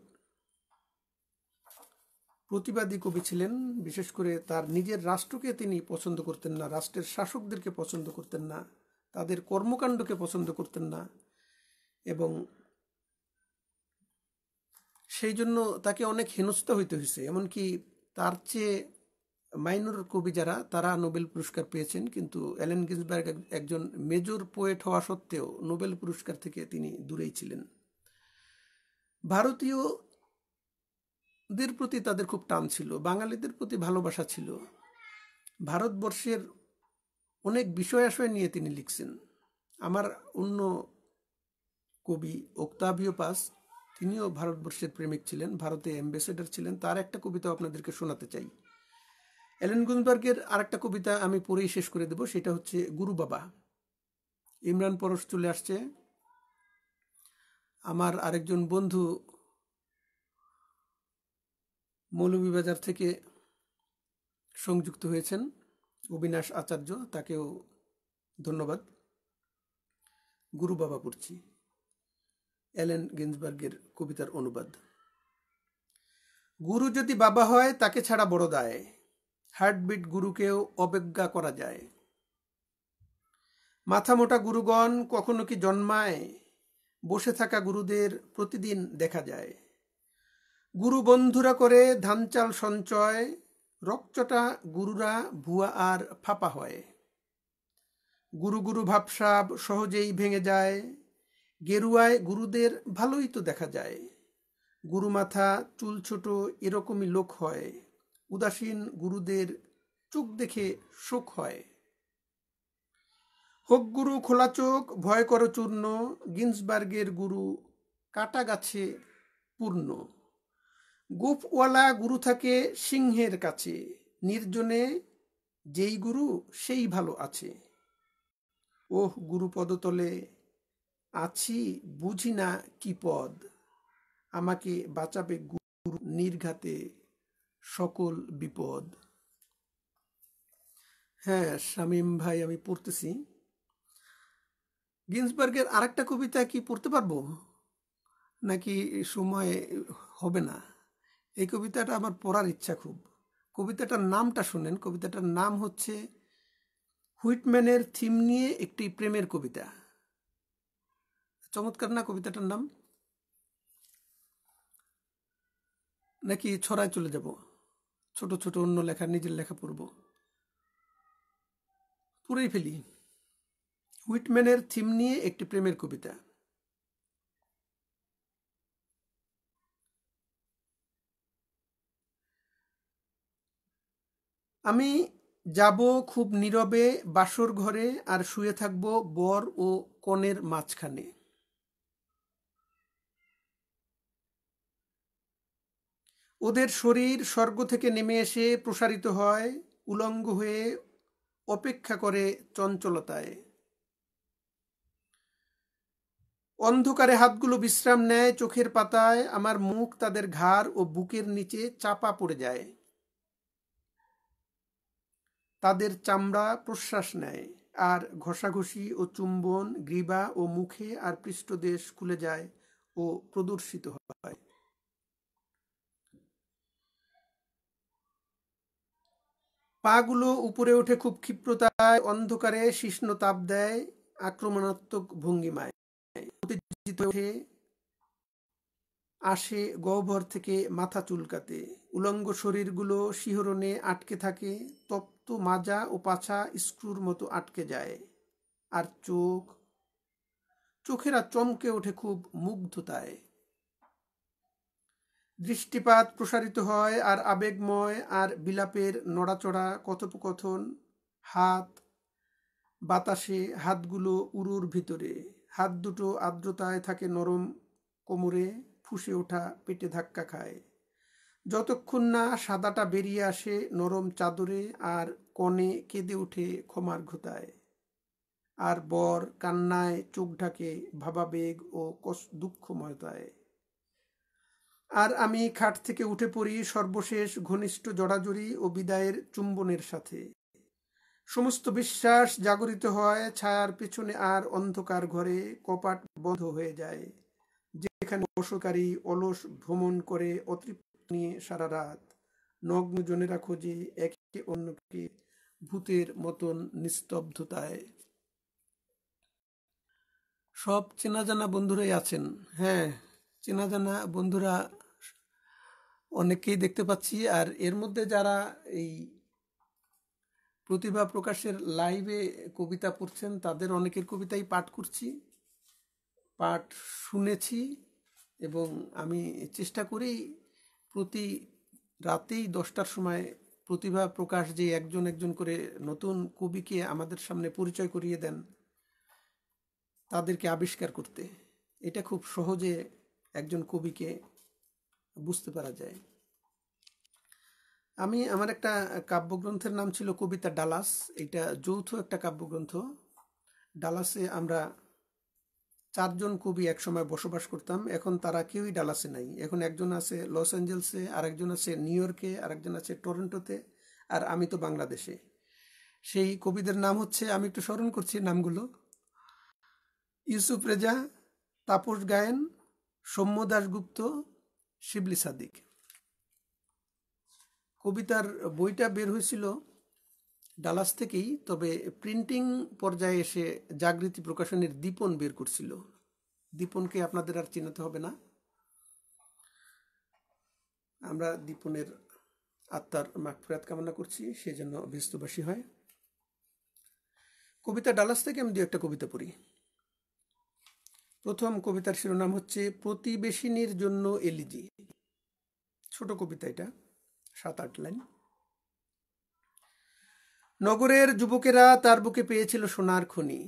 প্রতিবাদী কবি ছিলেন। বিশেষ করে তার নিজের রাষ্ট্রকে তিনি পছন্দ করতেন না, রাষ্ট্রের শাসকদেরকে পছন্দ করতেন না, তাদের কর্মকাণ্ডকে পছন্দ করতেন না, এবং সেই জন্য তাকে অনেক হেনস্থা হইতে হয়েছে। এমনকি তার চেয়ে মাইনর কবি যারা, তারা নোবেল পুরস্কার পেয়েছেন, কিন্তু অ্যালেন গিন্সবার্গ একজন মেজর পোয়েট হওয়া সত্ত্বেও নোবেল পুরস্কার থেকে তিনি দূরেই ছিলেন। ভারতীয়দের প্রতি তাদের খুব টান ছিল, বাঙালিদের প্রতি ভালোবাসা ছিল। ভারতবর্ষের অনেক বিষয় আশয় নিয়ে তিনি লিখছেন। আমার অন্য কবি ওক্তাভিও পাস, তিনিও ভারতবর্ষের প্রেমিক ছিলেন, ভারতে অ্যাম্বাসেডর ছিলেন। তার একটা কবিতা আপনাদেরকে শোনাতে চাই। অ্যালেন গুনবার্গের আর একটা কবিতা আমি পড়েই শেষ করে দেব, সেটা হচ্ছে গুরু বাবা। ইমরান পরশ চলে আসছে। আমার আরেকজন বন্ধু মৌলভীবাজার থেকে সংযুক্ত হয়েছেন, অবিনাশ আচার্য, তাকেও ধন্যবাদ। গুরু বাবা পড়ছি, অ্যালেন গিন্সবার্গের কবিতার অনুবাদ। গুরু যদি বাবা হয় তাকে ছাড়া বড় দায়, হার্টবিট গুরুকেও অবজ্ঞা করা যায়। মাথা মোটা গুরুগণ কখনো কি জন্মায়, বসে থাকা গুরুদের প্রতিদিন দেখা যায়। গুরু বন্ধুরা করে ধান চাল সঞ্চয়, রকচটা গুরুরা ভুয়া আর ফাপা হয়। গুরু গুরু ভাবসাব সহজেই ভেঙে যায়, গেরুয়ায় গুরুদের ভালোই তো দেখা যায়। গুরু মাথা চুল ছোট এরকমই লোক হয়, উদাসীন গুরুদের চোখ দেখে শোক হয়। হোক গুরু খোলা চোখ ভয় করো চূর্ণ, গিন্সবার্গের গুরু কাটা গাছে পূর্ণ। গোফওয়ালা গুরু থাকে সিংহের কাছে, নির্জনে যেই গুরু সেই ভালো আছে। ওহ গুরু পদতলে আছি বুঝি না কি পদ, আমাকে বাঁচাবে গুরু নির্ঘাতে সকল বিপদ। হ্যাঁ শামীম ভাই, আমি পড়তেছি। গিন্সবার্গের আরেকটা কবিতা কি পড়তে পারবো নাকি সময় হবে না? এই কবিতাটা আমার পড়ার ইচ্ছা খুব। কবিতাটার নামটা শুনেন, কবিতাটার নাম হচ্ছে হুইটম্যানের থিম নিয়ে একটি প্রেমের কবিতা। চমৎকার না কবিতাটার নাম? নাকি ছড়ায় চলে যাব, ছোট ছোট অন্য লেখা নিজের লেখা পড়ব? পড়েই ফেলি। হুইটম্যানের থিম নিয়ে একটি প্রেমের কবিতা। আমি যাব খুব নীরবে বাসর ঘরে, আর শুয়ে থাকব বর ও কনের মাঝখানে। ওদের শরীর স্বর্গ থেকে নেমে এসে প্রসারিত হয়, উলঙ্গ হয়ে অপেক্ষা করে চঞ্চলতায়। অন্ধকারে হাতগুলো বিশ্রাম নেয় চোখের পাতায়, আমার মুখ তাদের ঘাড় ও বুকের নিচে চাপা পড়ে যায়। তাদের চামড়া প্রশ্বাস নেয়, আর ঘষাঘষি ও চুম্বন গ্রীবা ও মুখে আর পৃষ্ঠদেশ খুলে যায় ও প্রদর্শিত হয়। পাগুলো উপরে ওঠে খুব ক্ষিপ্রতায়, অন্ধকারে শিষ্ণ তাপ দেয় আক্রমণাত্মক ভঙ্গিমায়। উত্তেজিত হয়ে আসে গহ্বর থেকে মাথা চুলকাতে, উলঙ্গ শরীরগুলো শিহরণে আটকে থাকে, তপ্ত মাজা ও পাছা স্ক্রুর মতো আটকে যায়। আর চোখেরা চমকে ওঠে খুব মুগ্ধতায়। দৃষ্টিপাত প্রসারিত হয় আর আবেগময়, আর বিলাপের নড়াচড়া কথোপকথন। হাত বাতাসে, হাতগুলো উরুর ভিতরে, হাত দুটো আর্দ্রতায় থাকে নরম কোমরে, ফুঁসে ওঠা পেটে ধাক্কা খায়। যতক্ষণ না সাদাটা বেরিয়ে আসে নরম চাদরে, আর কনে কেঁদে ওঠে ক্ষমার ঘোতায়, আর বর কান্নায় চোখ ঢাকে ভাবাবেগ ও দুঃখময়তায়। আর আমি খাট থেকে উঠে পড়ি সর্বশেষ ঘনিষ্ঠ জড়াজড়ি ও বিদায়ের চুম্বনের সাথে। সমস্ত বিশ্বাস জাগরিত হয় ছায়ার পেছনে, আর অন্ধকার ঘরে কপাট বন্ধ হয়ে যায়, যেখানে বসকারী অলস ভ্রমণ করে অতৃপ্ত নিয়ে সারা রাত। নগ্ন জনেরা খোঁজে একে অন্যকে ভূতের মতন নিস্তব্ধতায়। সব চেনা জানা বন্ধুরাই আছেন। হ্যাঁ, চেনা জানা বন্ধুরা অনেককেই দেখতে পাচ্ছি। আর এর মধ্যে যারা এই প্রতিভা প্রকাশের লাইভে কবিতা পড়ছেন তাদের অনেকের কবিতাই পাঠ করছি, পাঠ শুনেছি, এবং আমি চেষ্টা করি প্রতি রাতেই 10টার সময় প্রতিভা প্রকাশ যে একজন একজন করে নতুন কবিকে আমাদের সামনে পরিচয় করিয়ে দেন, তাদেরকে আবিষ্কার করতে। এটা খুব সহজে একজন কবিকে বুঝতে পারা যায়। আমার একটা কাব্যগ্রন্থের নাম ছিল কবিতা ডালাস। এটা যৌথ একটা কাব্যগ্রন্থ। ডালাসে আমরা 4জন কবি একসময় বসবাস করতাম। এখন তারা কেউই ডালাসে নাই। এখন একজন আছে লস অ্যাঞ্জেলসে, আরেকজন আছে নিউ ইয়র্কে, আরেকজন আছে টরন্টোতে, আর আমি তো বাংলাদেশে। সেই কবিদের নাম হচ্ছে, আমি একটু স্মরণ করছি নামগুলো: ইউসুফ রেজা, তাপস গায়েন, সৌম্য দাশগুপ্ত, শিবলি সাদিক। কবিতার বইটা বের হয়েছিল ডালাস থেকেই, তবে প্রিন্টিং পর্যায়ে এসে জাগৃতি প্রকাশনের দীপন বের করছিল। দীপনকে আপনাদের আর চিনাতে হবে না। আমরা দীপনের আত্মার মাগফিরাত কামনা করছি, সেজন্য ব্যস্তবাসী হয়। কবিতা ডালাস থেকে আমি 2-একটা কবিতা পড়ি। প্রথম কবিতার শিরোনাম হচ্ছে প্রতিবেশিনীর জন্য এলিজি। ছোট কবিতা, এটা 7-8 লাইন। নগরের যুবকেরা তার বুকে পেয়েছিল সোনার খনি।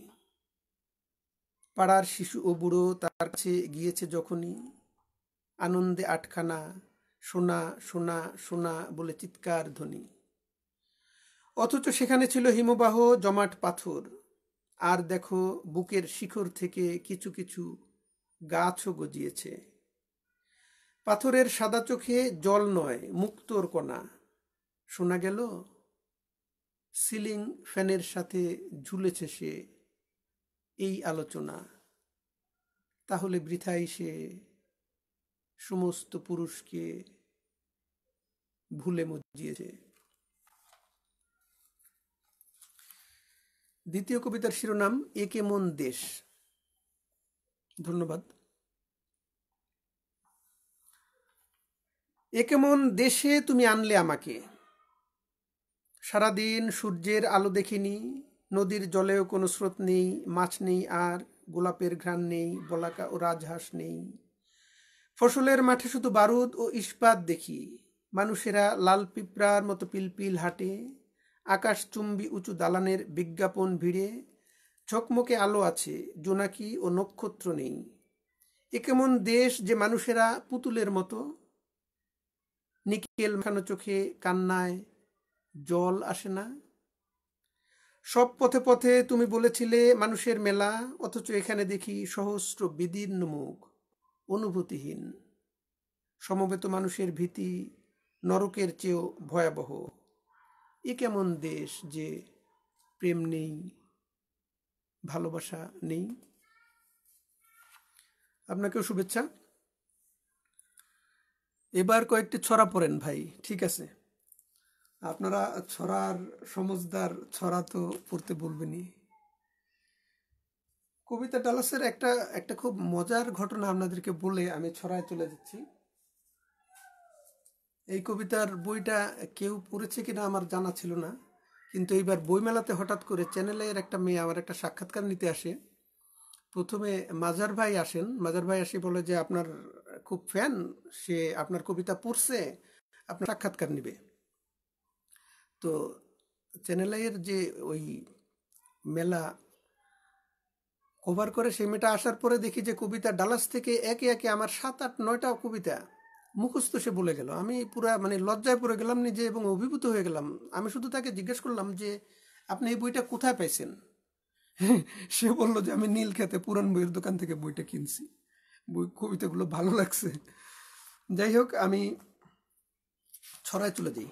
পাড়ার শিশু ও বুড়ো তার কাছে গিয়েছে যখনই, আনন্দে আটখানা সোনা সোনা সোনা বলে চিৎকার ধ্বনি। অথচ সেখানে ছিল হিমবাহ জমাট পাথর, আর দেখো বুকের শিখর থেকে কিছু কিছু গাছও গজিয়েছে। পাথরের সাদা চোখে জল নয়, মুক্তোর কণা। শোনা গেল সিলিং ফ্যানের সাথে ঝুলেছে সে, এই আলোচনা তাহলে বৃথাই সে সমস্ত পুরুষকে ভুলে মজিয়েছে। দ্বিতীয় কবিতার শিরোনাম এ কেমন দেশ। ধন্যবাদ। এ কেমন দেশে তুমি আনলে আমাকে, সারাদিন সূর্যের আলো দেখিনি, নদীর জলেও কোনো স্রোত নেই, মাছ নেই, আর গোলাপের ঘ্রাণ নেই, বলাকা ও রাজহাঁস নেই। ফসলের মাঠে শুধু বারুদ ও ইস্পাত দেখি, মানুষেরা লাল পিঁপড়ার মতো পিলপিল হাঁটে, আকাশচুম্বী উঁচু দালানের বিজ্ঞাপন ভিড়ে, ঝকমকে আলো আছে, জোনাকি ও নক্ষত্র নেই। এ কেমন দেশ যে মানুষেরা পুতুলের মতো, নিকেল মাখানো চোখে কান্নায় জল আসে না। সব পথে পথে তুমি বলেছিলে মানুষের মেলা, অথচ এখানে দেখি সহস্র বিদীর্ণ মুখ, অনুভূতিহীন। সমবেত মানুষের ভীতি নরকের চেয়েও ভয়াবহ। এ কেমন দেশ যে প্রেম নেই, ভালোবাসা নেই। আপনাকেও শুভেচ্ছা। এবার কয়েকটি ছড়া পড়েন ভাই, ঠিক আছে? আপনারা ছড়ার সমজদার, ছড়া তো পড়তে বলবেনই। কবিতা ডালাসের একটা খুব মজার ঘটনা আপনাদেরকে বলে আমি ছড়ায় চলে যাচ্ছি। এই কবিতার বইটা কেউ পড়েছে কিনা আমার জানা ছিল না, কিন্তু এইবার বইমেলাতে হঠাৎ করে চ্যানেলের একটা মেয়ে আমার একটা সাক্ষাৎকার নিতে আসে। প্রথমে মাজার ভাই আসেন, মাজার ভাই আসে বলে যে আপনার খুব ফ্যান, সে আপনার কবিতা পড়ছে, আপনার সাক্ষাৎকার নিবে। তো চ্যানেলের যে ওই মেলা কভার করে সেই মেয়েটা আসার পরে দেখি যে কবিতা ডালাস থেকে একে একে আমার 7-8-9টা কবিতা মুখস্থ সে বলে গেল। আমি পুরা মানে লজ্জায় পড়ে গেলাম নিজে এবং অভিভূত হয়ে গেলাম। আমি শুধু তাকে জিজ্ঞেস করলাম যে আপনি এই বইটা কোথায় পাইছেন? সে বলল যে আমি নীলক্ষেতে পুরান বইয়ের দোকান থেকে বইটা কিনছি, বই কবিতাগুলো ভালো লাগছে। যাই হোক, আমি ছড়ায় চলে যাই।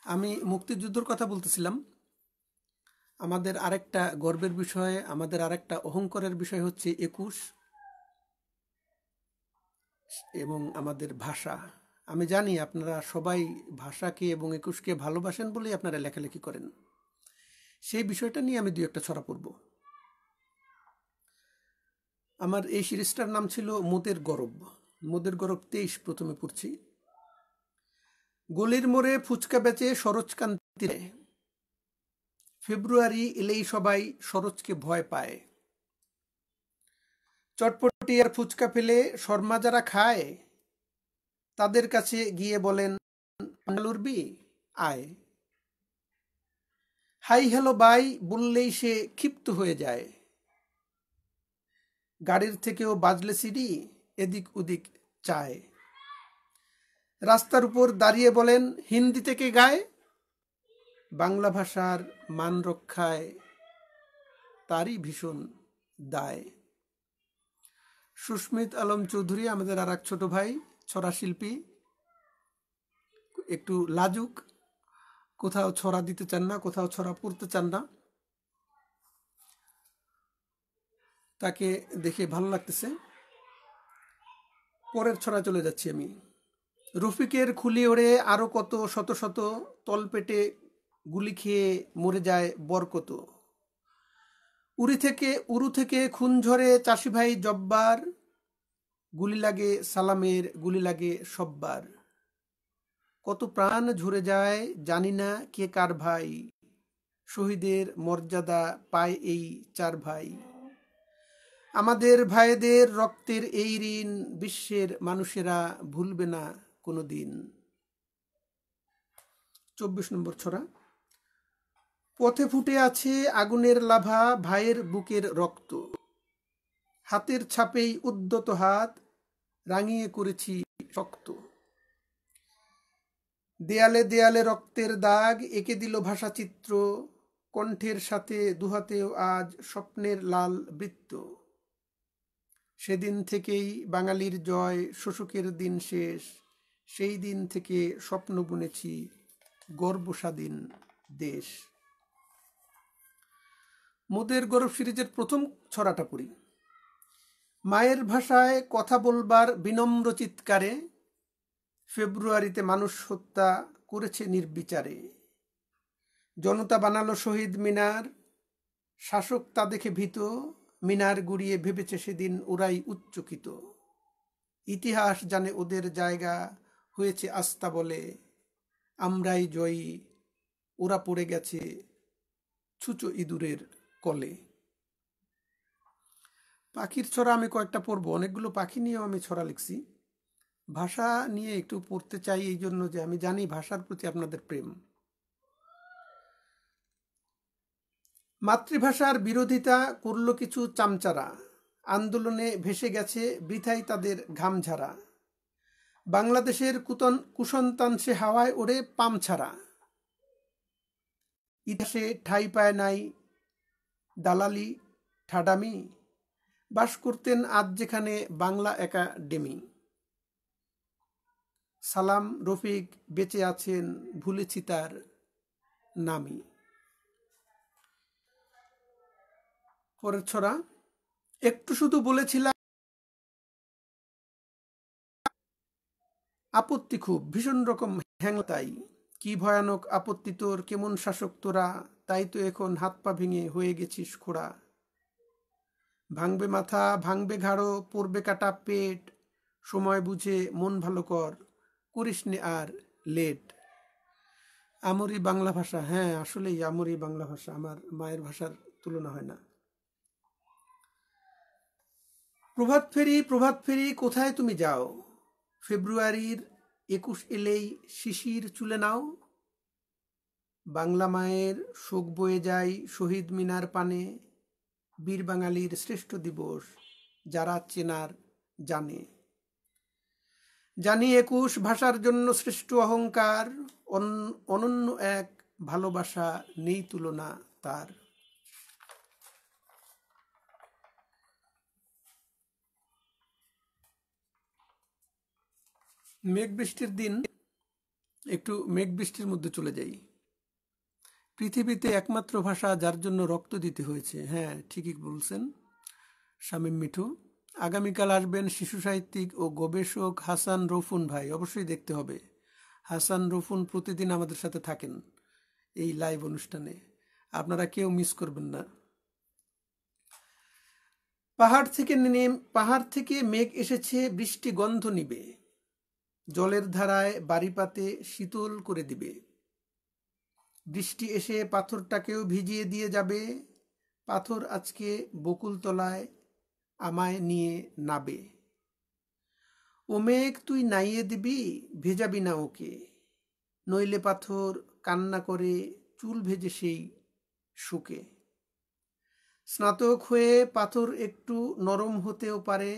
আমি মুক্তিযুদ্ধের কথা বলতেছিলাম। আমাদের আরেকটা গর্বের বিষয়, আমাদের আরেকটা অহংকারের বিষয় হচ্ছে 21 এবং আমাদের ভাষা। আমি জানি আপনারা সবাই ভাষাকে এবং 21কে ভালোবাসেন বলেই আপনারা লেখালেখি করেন। সেই বিষয়টা নিয়ে আমি 2-একটা ছড়া পড়ব। আমার এই সিরিজটার নাম ছিল মোদের গরব। মোদের গরব 23 প্রথমে পড়ছি। গলির মোড়ে ফুচকা বেচে সরোজকান্তিরে। ফেব্রুয়ারি এলেই সবাই সরোজকে ভয় পায়। চটপটি আর ফুচকা পেলে শর্মা যারা খায়, তাদের কাছে গিয়ে বলেন, আলুরবি আয়। হাই হ্যালো বাই বললেই সে ক্ষিপ্ত হয়ে যায়। গাড়ির থেকেও বাজলে সিডি এদিক ওদিক চায়। রাস্তার উপর দাঁড়িয়ে বলেন, হিন্দি থেকে গায়। বাংলা ভাষার মান রক্ষায় তারই ভীষণ দায়। সুস্মিত আলম চৌধুরী আমাদের আর এক ছোট ভাই, ছড়া শিল্পী, একটু লাজুক, কোথাও ছড়া দিতে চান না, কোথাও ছড়া পড়তে চান না। তাকে দেখে ভালো লাগতেছে। পরের ছড়া চলে যাচ্ছি আমি। রফিকের খুলি ওড়ে আরো কত শত শত, তলপেটে গুলি খেয়ে মরে যায় বরকত। উরু থেকে খুন ঝরে চাষি ভাই জব্বার, গুলি লাগে সালামের, গুলি লাগে সব্বার। কত প্রাণ ঝরে যায় জানি না কে কার ভাই, শহীদের মর্যাদা পায় এই চার ভাই। আমাদের ভাইদের রক্তের এই ঋণ বিশ্বের মানুষেরা ভুলবে না কোনো দিন। 24 নম্বর ছড়া। পথে ফুটে আছে আগুনের লাভা, ভাইয়ের বুকের রক্ত। হাতের ছাপেই উদ্যত হাত, রাঙিয়ে করেছি শক্ত। দেয়ালে দেয়ালে রক্তের দাগ এঁকে দিল ভাষাচিত্র, কণ্ঠের সাথে দুহাতেও আজ স্বপ্নের লাল বৃত্ত। সেদিন থেকেই বাঙালির জয়, শোষকের দিন শেষ। সেই দিন থেকে স্বপ্ন বুনেছি গর্ব স্বাধীন দেশ। মোদের গৌরব সিরিজের প্রথম ছড়াটা পড়ি। মায়ের ভাষায় কথা বলবার বিনম্র চিৎকারে, ফেব্রুয়ারিতে মানুষ হত্যা করেছে নির্বিচারে। জনতা বানালো শহীদ মিনার, শাসক তা দেখে ভীত, মিনার গুড়িয়ে ভেবেছে সেদিন ওরাই উচ্চকিত। ইতিহাস জানে ওদের জায়গা হয়েছে আস্থা বলে, আমরাই জয়ী, ওরা পড়ে গেছে ছুঁচো ইঁদুরের কলে। পাখির ছড়া আমি কয়েকটা পড়বো, অনেকগুলো পাখি নিয়েও আমি ছড়া লিখছি। ভাষা নিয়ে একটু পড়তে চাই এই জন্য যে আমি জানি ভাষার প্রতি আপনাদের প্রেম। মাতৃভাষার বিরোধিতা করল কিছু চামচারা, আন্দোলনে ভেসে গেছে বৃথাই তাদের ঘামঝাড়া। বাংলাদেশের কুসন্তান সে হাওয়ায় ওড়ে পাম ছাড়া, ইতিহাসে ঠাঁই পায় নাই দালালি ঠাডামি, বাস করতেন আজ যেখানে বাংলা একাডেমি। সালাম রফিক বেঁচে আছেন, ভুলেছি তার নামই। পরের ছড়া। একটু শুধু বলেছিলাম আপত্তি খুব, ভীষণ রকম হ্যাংতাই। কি ভয়ানক আপত্তি তোর, কেমন শাসক তোরা, তাই তো এখন হাত পা ভেঙে হয়ে গেছিস খোড়া। ভাঙবে মাথা ভাঙবে ঘাড়ো, পড়বে কাটা পেট, সময় বুঝে মন ভালো কর, করিস নে আর লেট। আমরি বাংলা ভাষা, হ্যাঁ আসলেই আমরি বাংলা ভাষা, আমার মায়ের ভাষার তুলনা হয় না। প্রভাত ফেরি কোথায় তুমি যাও, ফেব্রুয়ারির 21 এলেই শিশির চুলে নাও। বাংলা মায়ের শোক বয়ে যায় শহীদ মিনার পানে, বীর বাঙালির শ্রেষ্ঠ দিবস যারা চেনার জানে। জানি 21 ভাষার জন্য শ্রেষ্ঠ অহংকার, অনন্য এক ভালোবাসা নেই তুলনা তার। মেঘ বৃষ্টির দিন, একটু মেঘ বৃষ্টির মধ্যে চলে যাই। পৃথিবীতে একমাত্র ভাষা যার জন্য রক্ত দিতে হয়েছে, হ্যাঁ ঠিকই বলছেন শামীম মিঠু। আগামীকাল আসবেন শিশু সাহিত্যিক ও গবেষক হাসান রৌফুন ভাই, অবশ্যই দেখতে হবে। হাসান রৌফুন প্রতিদিন আমাদের সাথে থাকেন এই লাইভ অনুষ্ঠানে, আপনারা কেউ মিস করবেন না। পাহাড় থেকে মেঘ এসেছে, বৃষ্টি গন্ধ নিবে। জলের ধারায় বাড়ি পাতে শীতল করে দিবে। বৃষ্টি এসে পাথরটাকেও ভিজিয়ে দিয়ে যাবে। পাথর আজকে বকুলতলায় আমায় নিয়ে নাবে। ও মেঘ তুই নাইয়ে দিবি, ভেজাবি না ওকে, নইলে পাথর কান্না করে চুল ভেজে সেই শুকে। স্নাতক হয়ে পাথর একটু নরম হতেও পারে,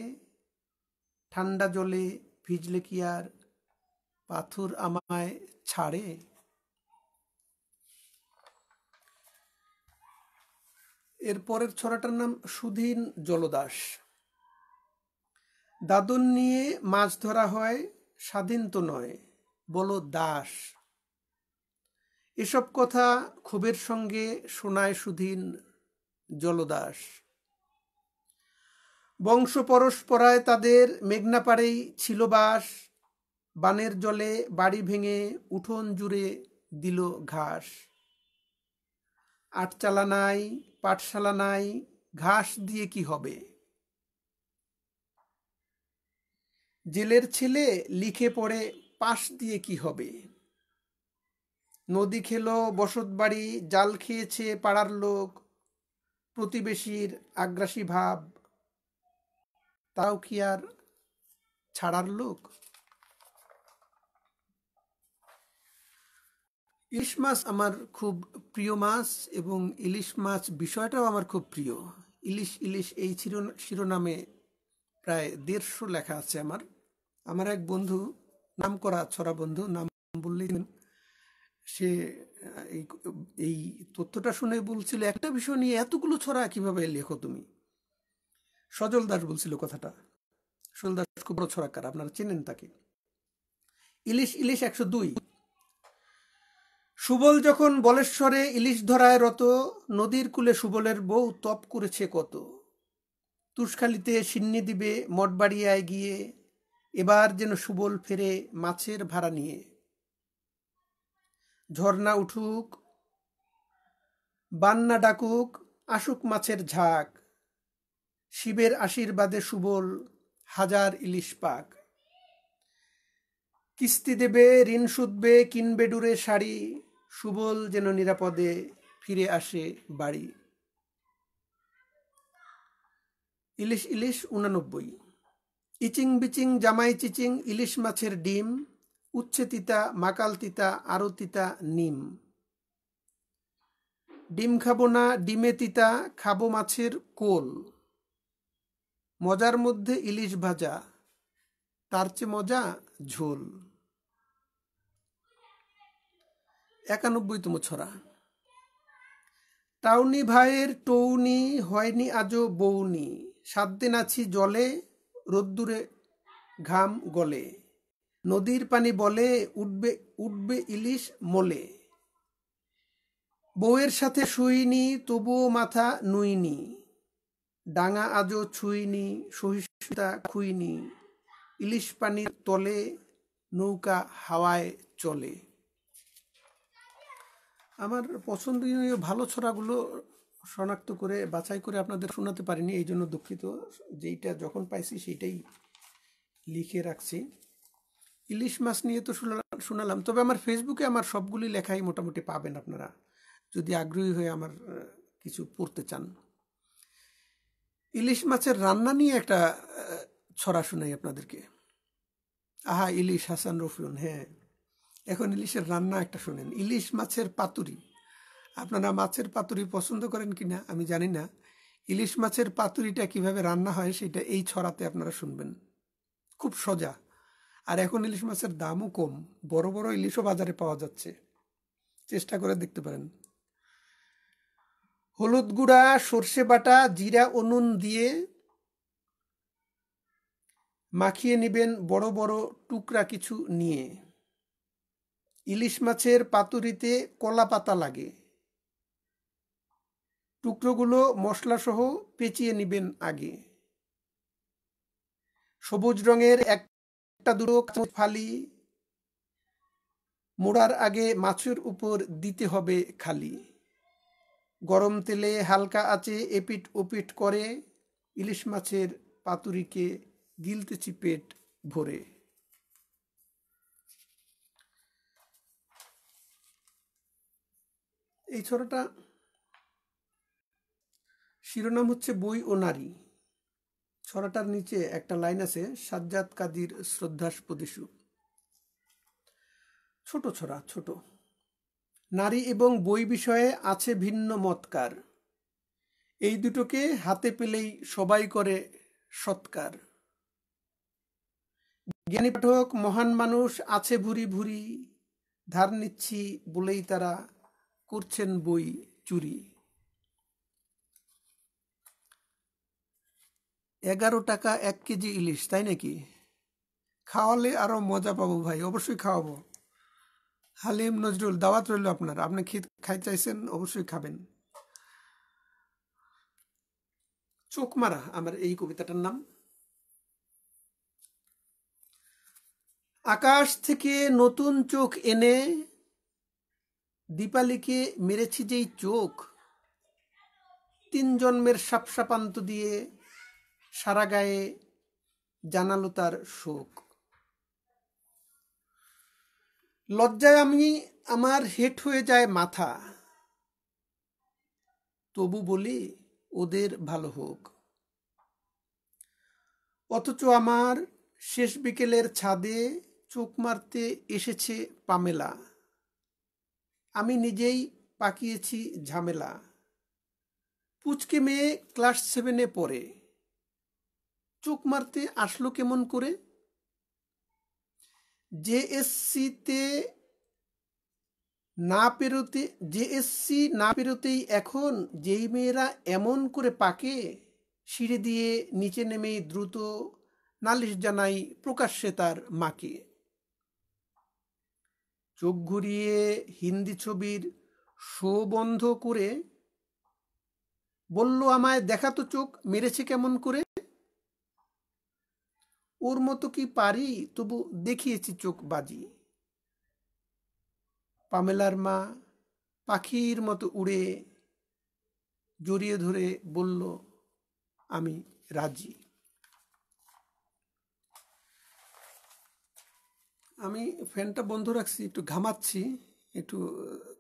ঠান্ডা জলে ভিজলে কি আর পাথর আমায় ছাড়ে। এর পরের ছড়াটার নাম সুধীন জলদাস। দাদন নিয়ে মাছ ধরা হয়, স্বাধীন তো নয়, বলো দাস। এসব কথা ক্ষোভের সঙ্গে শোনায় সুধীন জলদাস। বংশ পরস্পরায় তাদের মেঘনা পাড়েই ছিল বাস। বানের জলে বাড়ি ভেঙে উঠোন জুড়ে দিল ঘাস। আটচালা নাই, পাঠশালা নাই, ঘাস দিয়ে কি হবে। জেলের ছেলে লিখে পড়ে পাশ দিয়ে কি হবে। নদী খেলো বসত বাড়ি, জাল খেয়েছে পাড়ার লোক। প্রতিবেশীর আগ্রাসী ভাব, তাও কি আর ছাড়ার লোক। ইলিশ মাছ আমার খুব প্রিয় মাছ, এবং ইলিশ মাছ বিষয়টাও আমার খুব প্রিয়। ইলিশ ইলিশ এই শিরোনামে প্রায় 150 লেখা আছে আমার। আমার এক বন্ধু, নাম করা ছড়া বন্ধু, নাম বললেই সে এই এই তথ্যটা শুনে বলছিল, একটা বিষয় নিয়ে এতগুলো ছড়া কিভাবে লেখো তুমি। সজল দাস বলছিল কথাটা। সজল দাস খুব বড় ছড়াকার, আপনারা চেনেন তাকে। ইলিশ ইলিশ 102। সুবল যখন বলেশ্বরে ইলিশ ধরায় রত, নদীর কূলে সুবলের বউ তপ করেছে কত। তুষখালিতে সিন্নি দিবে মঠবাড়িয়ায় গিয়ে, এবার যেন সুবল ফেরে মাছের ভাড়া নিয়ে। ঝর্ণা উঠুক, বান্না ডাকুক, আসুক মাছের ঝাঁক, শিবের আশীর্বাদে সুবল হাজার ইলিশ পাক। কিস্তি দেবে, ঋণ শুধবে, কিনবে ডুরে শাড়ি, সুবল যেন নিরাপদে ফিরে আসে বাড়ি। ইলিশ ইলিশ 89। ইচিং বিচিং জামাই চিচিং, ইলিশ মাছের ডিম, উচ্ছে তিতা, মাকাল তিতা, আরো তিতা নিম। ডিম খাবো না, ডিমে তিতা, খাবো মাছের কোল। মজার মধ্যে ইলিশ ভাজা, তার চেয়ে মজা ঝোল। 91তম ছড়া। টাউনি ভাইয়ের টৌনি, হয়নি আজও বউনি, 7 দিন আছি জলে, রোদ্দুরে ঘাম গলে। নদীর পানি বলে, উঠবে উঠবে ইলিশ মলে। বউয়ের সাথে শুইনি, তবুও মাথা নুইনি, ডাঙা আজও ছুঁইনি, সহিষ্ণুতা খুইনি, ইলিশ পানির তলে নৌকা হাওয়ায় চলে। আমার পছন্দনীয় ভালো ছড়াগুলো শনাক্ত করে বাছাই করে আপনাদের শোনাতে পারিনি, এই জন্য দুঃখিত। যেইটা যখন পাইছি সেইটাই লিখে রাখছি। ইলিশ মাছ নিয়ে তো শোনালাম, তবে আমার ফেসবুকে আমার সবগুলি লেখাই মোটামুটি পাবেন আপনারা, যদি আগ্রহী হয়ে আমার কিছু পড়তে চান। ইলিশ মাছের রান্না নিয়ে একটা ছড়া শোনাই আপনাদেরকে। আহা ইলিশ, হাসান রফিউন। হ্যাঁ, এখন ইলিশের রান্না একটা শোনেন। ইলিশ মাছের পাতুরি। আপনারা মাছের পাতুরি পছন্দ করেন কিনা আমি জানি না। ইলিশ মাছের পাতুরিটা কিভাবে রান্না হয় সেটা এই ছড়াতে আপনারা শুনবেন। খুব সোজা। আর এখন ইলিশ মাছের দামও কম, বড় বড় ইলিশও বাজারে পাওয়া যাচ্ছে, চেষ্টা করে দেখতে পারেন। হলুদ গুঁড়া, সর্ষে বাটা, জিরা ও নুন দিয়ে মাখিয়ে নেবেন বড় বড় টুকরা কিছু নিয়ে। ইলিশ মাছের পাতুরিতে কলা পাতা লাগে। টুকরোগুলো মশলাসহ পেঁচিয়ে নেবেন আগে। সবুজ রঙের একটা দুটো ফালি মোড়ার আগে মাছের উপর দিতে হবে খালি। গরম তেলে হালকা আঁচে এপিট ওপিট করে ইলিশ মাছের পাতুরিকে গিলতেছি পেট ভরে। এই ছড়াটা শিরোনাম হচ্ছে বই ও নারী। ছড়াটার নিচে একটা লাইন আছে, সাজ্জাদ কাদির শ্রদ্ধাস্পদিশু। ছোট ছড়া, ছোট। নারী এবং বই বিষয়ে আছে ভিন্ন মতকার, এই দুটোকে হাতে পেলেই সবাই করে সৎকার। জ্ঞানী পাঠক মহান মানুষ আছে ভুরি ভুরি, ধার নিচ্ছি বলেই তারা করছেন বই চুরি। 11 টাকা 1 কেজি ইলিশ, তাই নাকি? খাওয়ালে আরো মজা পাবো ভাই, অবশ্যই খাওয়াবো। হালিম নজরুল, দাওয়াত রইল আপনার, আপনি খাই চাইছেন, অবশ্যই খাবেন। চোখ মারা আমার এই কবিতাটার নাম। আকাশ থেকে নতুন চোখ এনে দীপালিকে মেরেছি যেই চোখ, 3 জন্মের সাপসাপান্ত দিয়ে সারা গায়ে জানালো তার শোক। লজ্জায় আমার হেট হয়ে যায় মাথা, তবু বলি ওদের ভালো হোক। অথচ আমার শেষ বিকেলের ছাদে চোখ মারতে এসেছে পামেলা, আমি নিজেই পাকিয়েছি ঝামেলা। পুচকে মেয়ে ক্লাস 7-এ পড়ে, চোখ মারতে আসলো কেমন করে? জেএসসি না পেরোতেই এখন যেই মেয়েরা এমন করে পাকে, সিঁড়ি দিয়ে নিচে নেমেই দ্রুত নালিশ জানাই প্রকাশ্যে তার মাকে। চোখ ঘুরিয়ে হিন্দি ছবির শো বন্ধ করে বলল আমায় দেখাতো চোখ মেরেছে কেমন করে। ওর মতো কি পারি, তবু দেখিয়েছি চোখ বাজি। পামেলার মা পাখির মতো উড়ে জড়িয়ে ধরে বলল আমি রাজি। আমি ফ্যানটা বন্ধ রাখছি, একটু ঘামাচ্ছি, একটু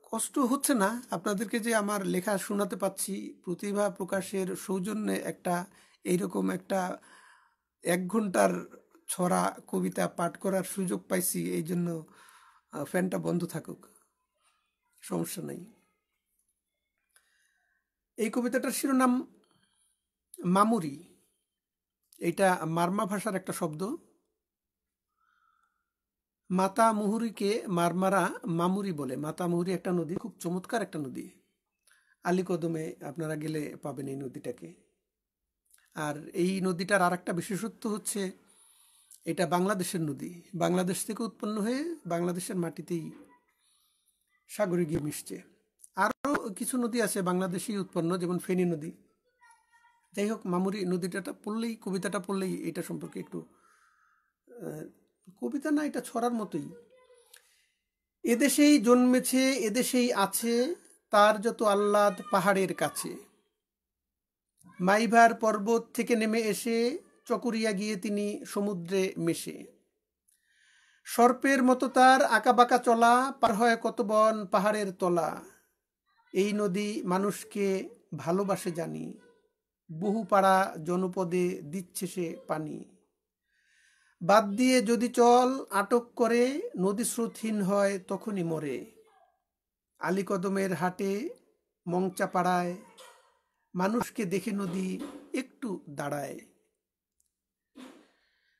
কষ্ট হচ্ছে না আপনাদেরকে যে আমার লেখা শোনাতে পাচ্ছি। প্রতিভা প্রকাশের সৌজন্যে এইরকম একটা 1 ঘন্টার ছড়া কবিতা পাঠ করার সুযোগ পাইছি, এই জন্য ফ্যানটা বন্ধ থাকুক, সমস্যা নেই। এই কবিতাটার শিরোনাম মামুরি। এটা মারমা ভাষার একটা শব্দ। মাতা মুহুরীকে মারমারা মামুরি বলে। মাতা মুহুরী একটা নদী, খুব চমৎকার একটা নদী। আলীকদমে আপনারা গেলে পাবেন এই নদীটাকে। আর এই নদীটার আর একটা বিশেষত্ব হচ্ছে এটা বাংলাদেশের নদী। বাংলাদেশ থেকে উৎপন্ন হয়ে বাংলাদেশের মাটিতেই সাগরে গিয়ে মিশছে। আরও কিছু নদী আছে বাংলাদেশেই উৎপন্ন, যেমন ফেনী নদী। যাই হোক, মামুরি কবিতাটা পড়লেই এটা সম্পর্কে একটু, কবিতা না, এটা ছড়ার মতোই। এদেশেই জন্মেছে এদেশেই আছে, তার যত আহ্লাদ পাহাড়ের কাছে। মাইভার পর্বত থেকে নেমে এসে চকরিয়া গিয়ে তিনি সমুদ্রে মেশে। সর্পের মতো তার আঁকাবাঁকা চলা, পার হয় কত বন পাহাড়ের তলা। এই নদী মানুষকে ভালোবাসে জানি, বহু পাড়া জনপদে দিচ্ছে সে পানি। বাদ দিয়ে যদি চল আটক করে, নদী স্রোতহীন হয় তখনই মরে। আলীকদমের হাটে মংচা পাড়ায়, মানুষকে দেখে নদী একটু দাঁড়ায়।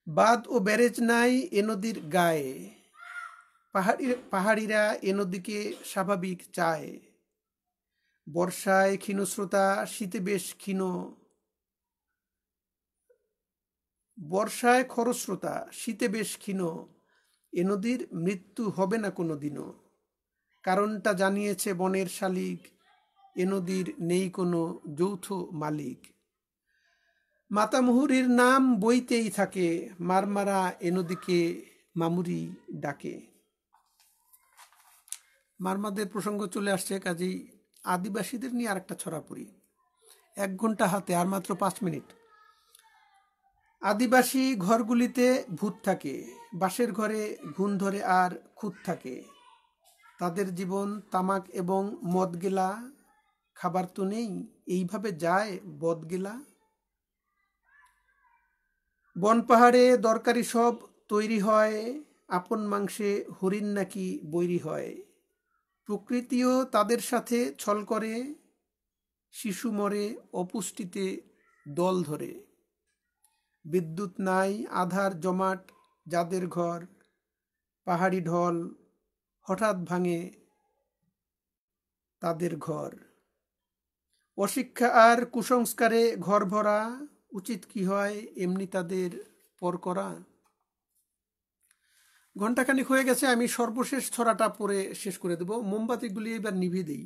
বাঁধ ও ব্যারেজ নাই এ নদীর গায়ে, পাহাড়িরা এ নদীকে স্বাভাবিক চায়। বর্ষায় ক্ষীণস্রোতা, শীতে বেশ ক্ষীণ, বর্ষায় খরস্রোতা, শীতে বেশ ক্ষীণ। এ নদীর মৃত্যু হবে না কোনো দিনও, কারণটা জানিয়েছে বনের শালিক। এ নদীর নেই কোনো যৌথ মালিক। মাতা মুহুরীর নাম বইতেই থাকে, মারমারা এ নদীকে মামুরি ডাকে। মারমাদের প্রসঙ্গ চলে আসছে, কাজেই আদিবাসীদের নিয়ে আরেকটা ছড়া পড়ি। 1 ঘন্টা হাতে, আর মাত্র 5 মিনিট। আদিবাসী ঘরগুলিতে ভূত থাকে, বাঁশের ঘরে ঘুণ ধরে আর খুঁত থাকে। তাদের জীবন তামাক এবং মদ গেলা, খাবার তো নেই, এইভাবে যায় বদ গেলা। বন পাহাড়ে দরকারি সব তৈরি হয়, আপন মাংসে হরিণ নাকি বৈরী হয়। প্রকৃতিও তাদের সাথে ছল করে, শিশু মরে অপুষ্টিতে দল ধরে। বিদ্যুৎ নাই, আধার জমাট যাদের ঘর, পাহাড়ি ঢল হঠাৎ ভাঙে তাদের ঘর। অশিক্ষা আর কুসংস্কারে ঘর ভরা, উচিত কি হয় এমনি তাদের পর করা। ঘণ্টাখানিক হয়ে গেছে, আমি সর্বশেষ ছড়াটা পড়ে শেষ করে দেব। মোমবাতিগুলি এবার নিভিয়ে দিই।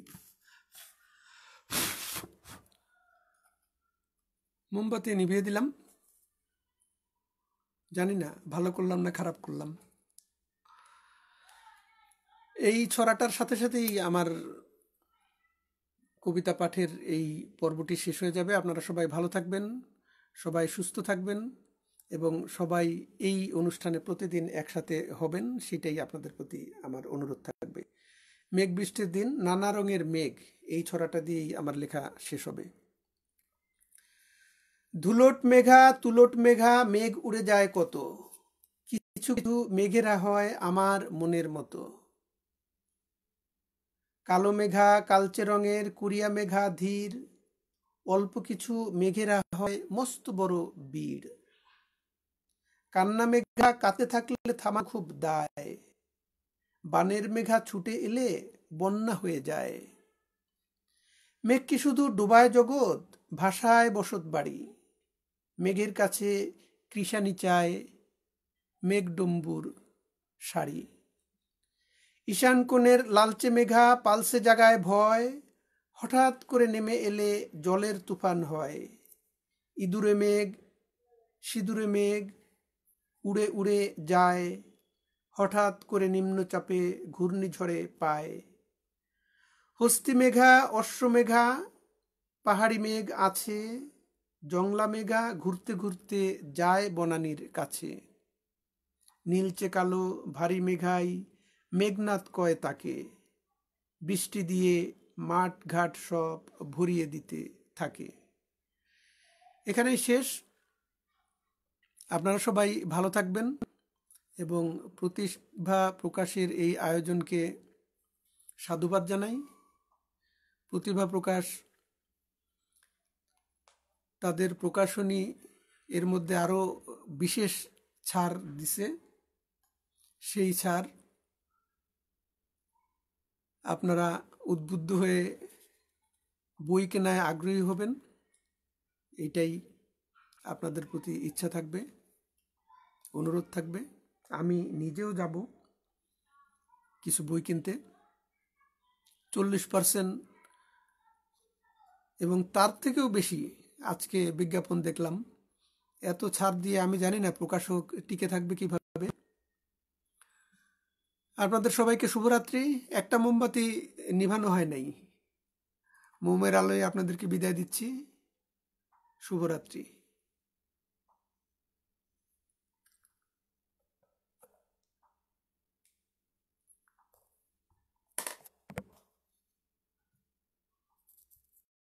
মোমবাতি নিভিয়ে দিলাম। জানি না ভালো করলাম না খারাপ করলাম। এই ছড়াটার সাথে সাথেই আমার কবিতা পাঠের এই পর্বটি শেষ হয়ে যাবে। আপনারা সবাই ভালো থাকবেন, সবাই সুস্থ থাকবেন এবং সবাই এই অনুষ্ঠানে প্রতিদিন একসাথে হবেন, সেটাই আপনাদের প্রতি আমার অনুরোধ থাকবে। মেঘ বৃষ্টির দিন, নানা রঙের মেঘ, এই ছড়াটা দিয়েই আমার লেখা শেষ হবে। ধুলোট মেঘা তুলোট মেঘা, মেঘ উড়ে যায় কত, কিছু কিছু মেঘেরা হয় আমার মনের মতো। কালো মেঘা কালচে রঙের, কুরিয়া মেঘা ধীর, অল্প কিছু মেঘেরা হয় মস্ত বড় বীর। কান্না মেঘা কাতে থাকলে থামা খুব দায়, বানের মেঘা ছুটে এলে বন্যা হয়ে যায়। মেঘ কি শুধু ডুবায় জগৎ, ভাষায় বসত বাড়ি। মেঘের কাছে কৃষানি চায় মেঘডম্বুর শাড়ি। ঈশান কোণের লালচে মেঘা পালসে জাগায় ভয়, হঠাৎ করে নেমে এলে জলের তুফান হয়। ইঁদুরে মেঘ সিঁদুরে মেঘ উড়ে উড়ে যায়, হঠাৎ করে নিম্নচাপে ঘূর্ণিঝড়ে পায়। হস্তি মেঘা অশ্বমেঘা পাহাড়ি মেঘ আছে, জংলা মেঘা ঘুরতে ঘুরতে যায় বনানীর কাছে। নীলচে কালো ভারী মেঘাই মেঘনাথ কয় তাকে, বৃষ্টি দিয়ে মাঠ ঘাট সব ভরিয়ে দিতে থাকে। এখানেই শেষ। আপনারা সবাই ভালো থাকবেন এবং প্রতিভা প্রকাশের এই আয়োজনকে সাধুবাদ জানাই। প্রতিভা প্রকাশ তাদের প্রকাশনী এর মধ্যে আরও বিশেষ ছাড় দিছে, সেই ছাড় আপনারা উদ্বুদ্ধ হয়ে বই কেনায় আগ্রহী হবেন, এইটাই আপনাদের প্রতি ইচ্ছা থাকবে, অনুরোধ থাকবে। আমি নিজেও যাব কিছু বই কিনতে। 40% এবং তার থেকেও বেশি আজকে বিজ্ঞাপন দেখলাম। এত ছাড় দিয়ে আমি জানি না প্রকাশক টিকে থাকবে কিভাবে। আপনাদের সবাইকে শুভরাত্রি। একটা মোমবাতি নিভানো হয় নাই, মোমের আলোয় আপনাদেরকে বিদায় দিচ্ছি। শুভরাত্রি।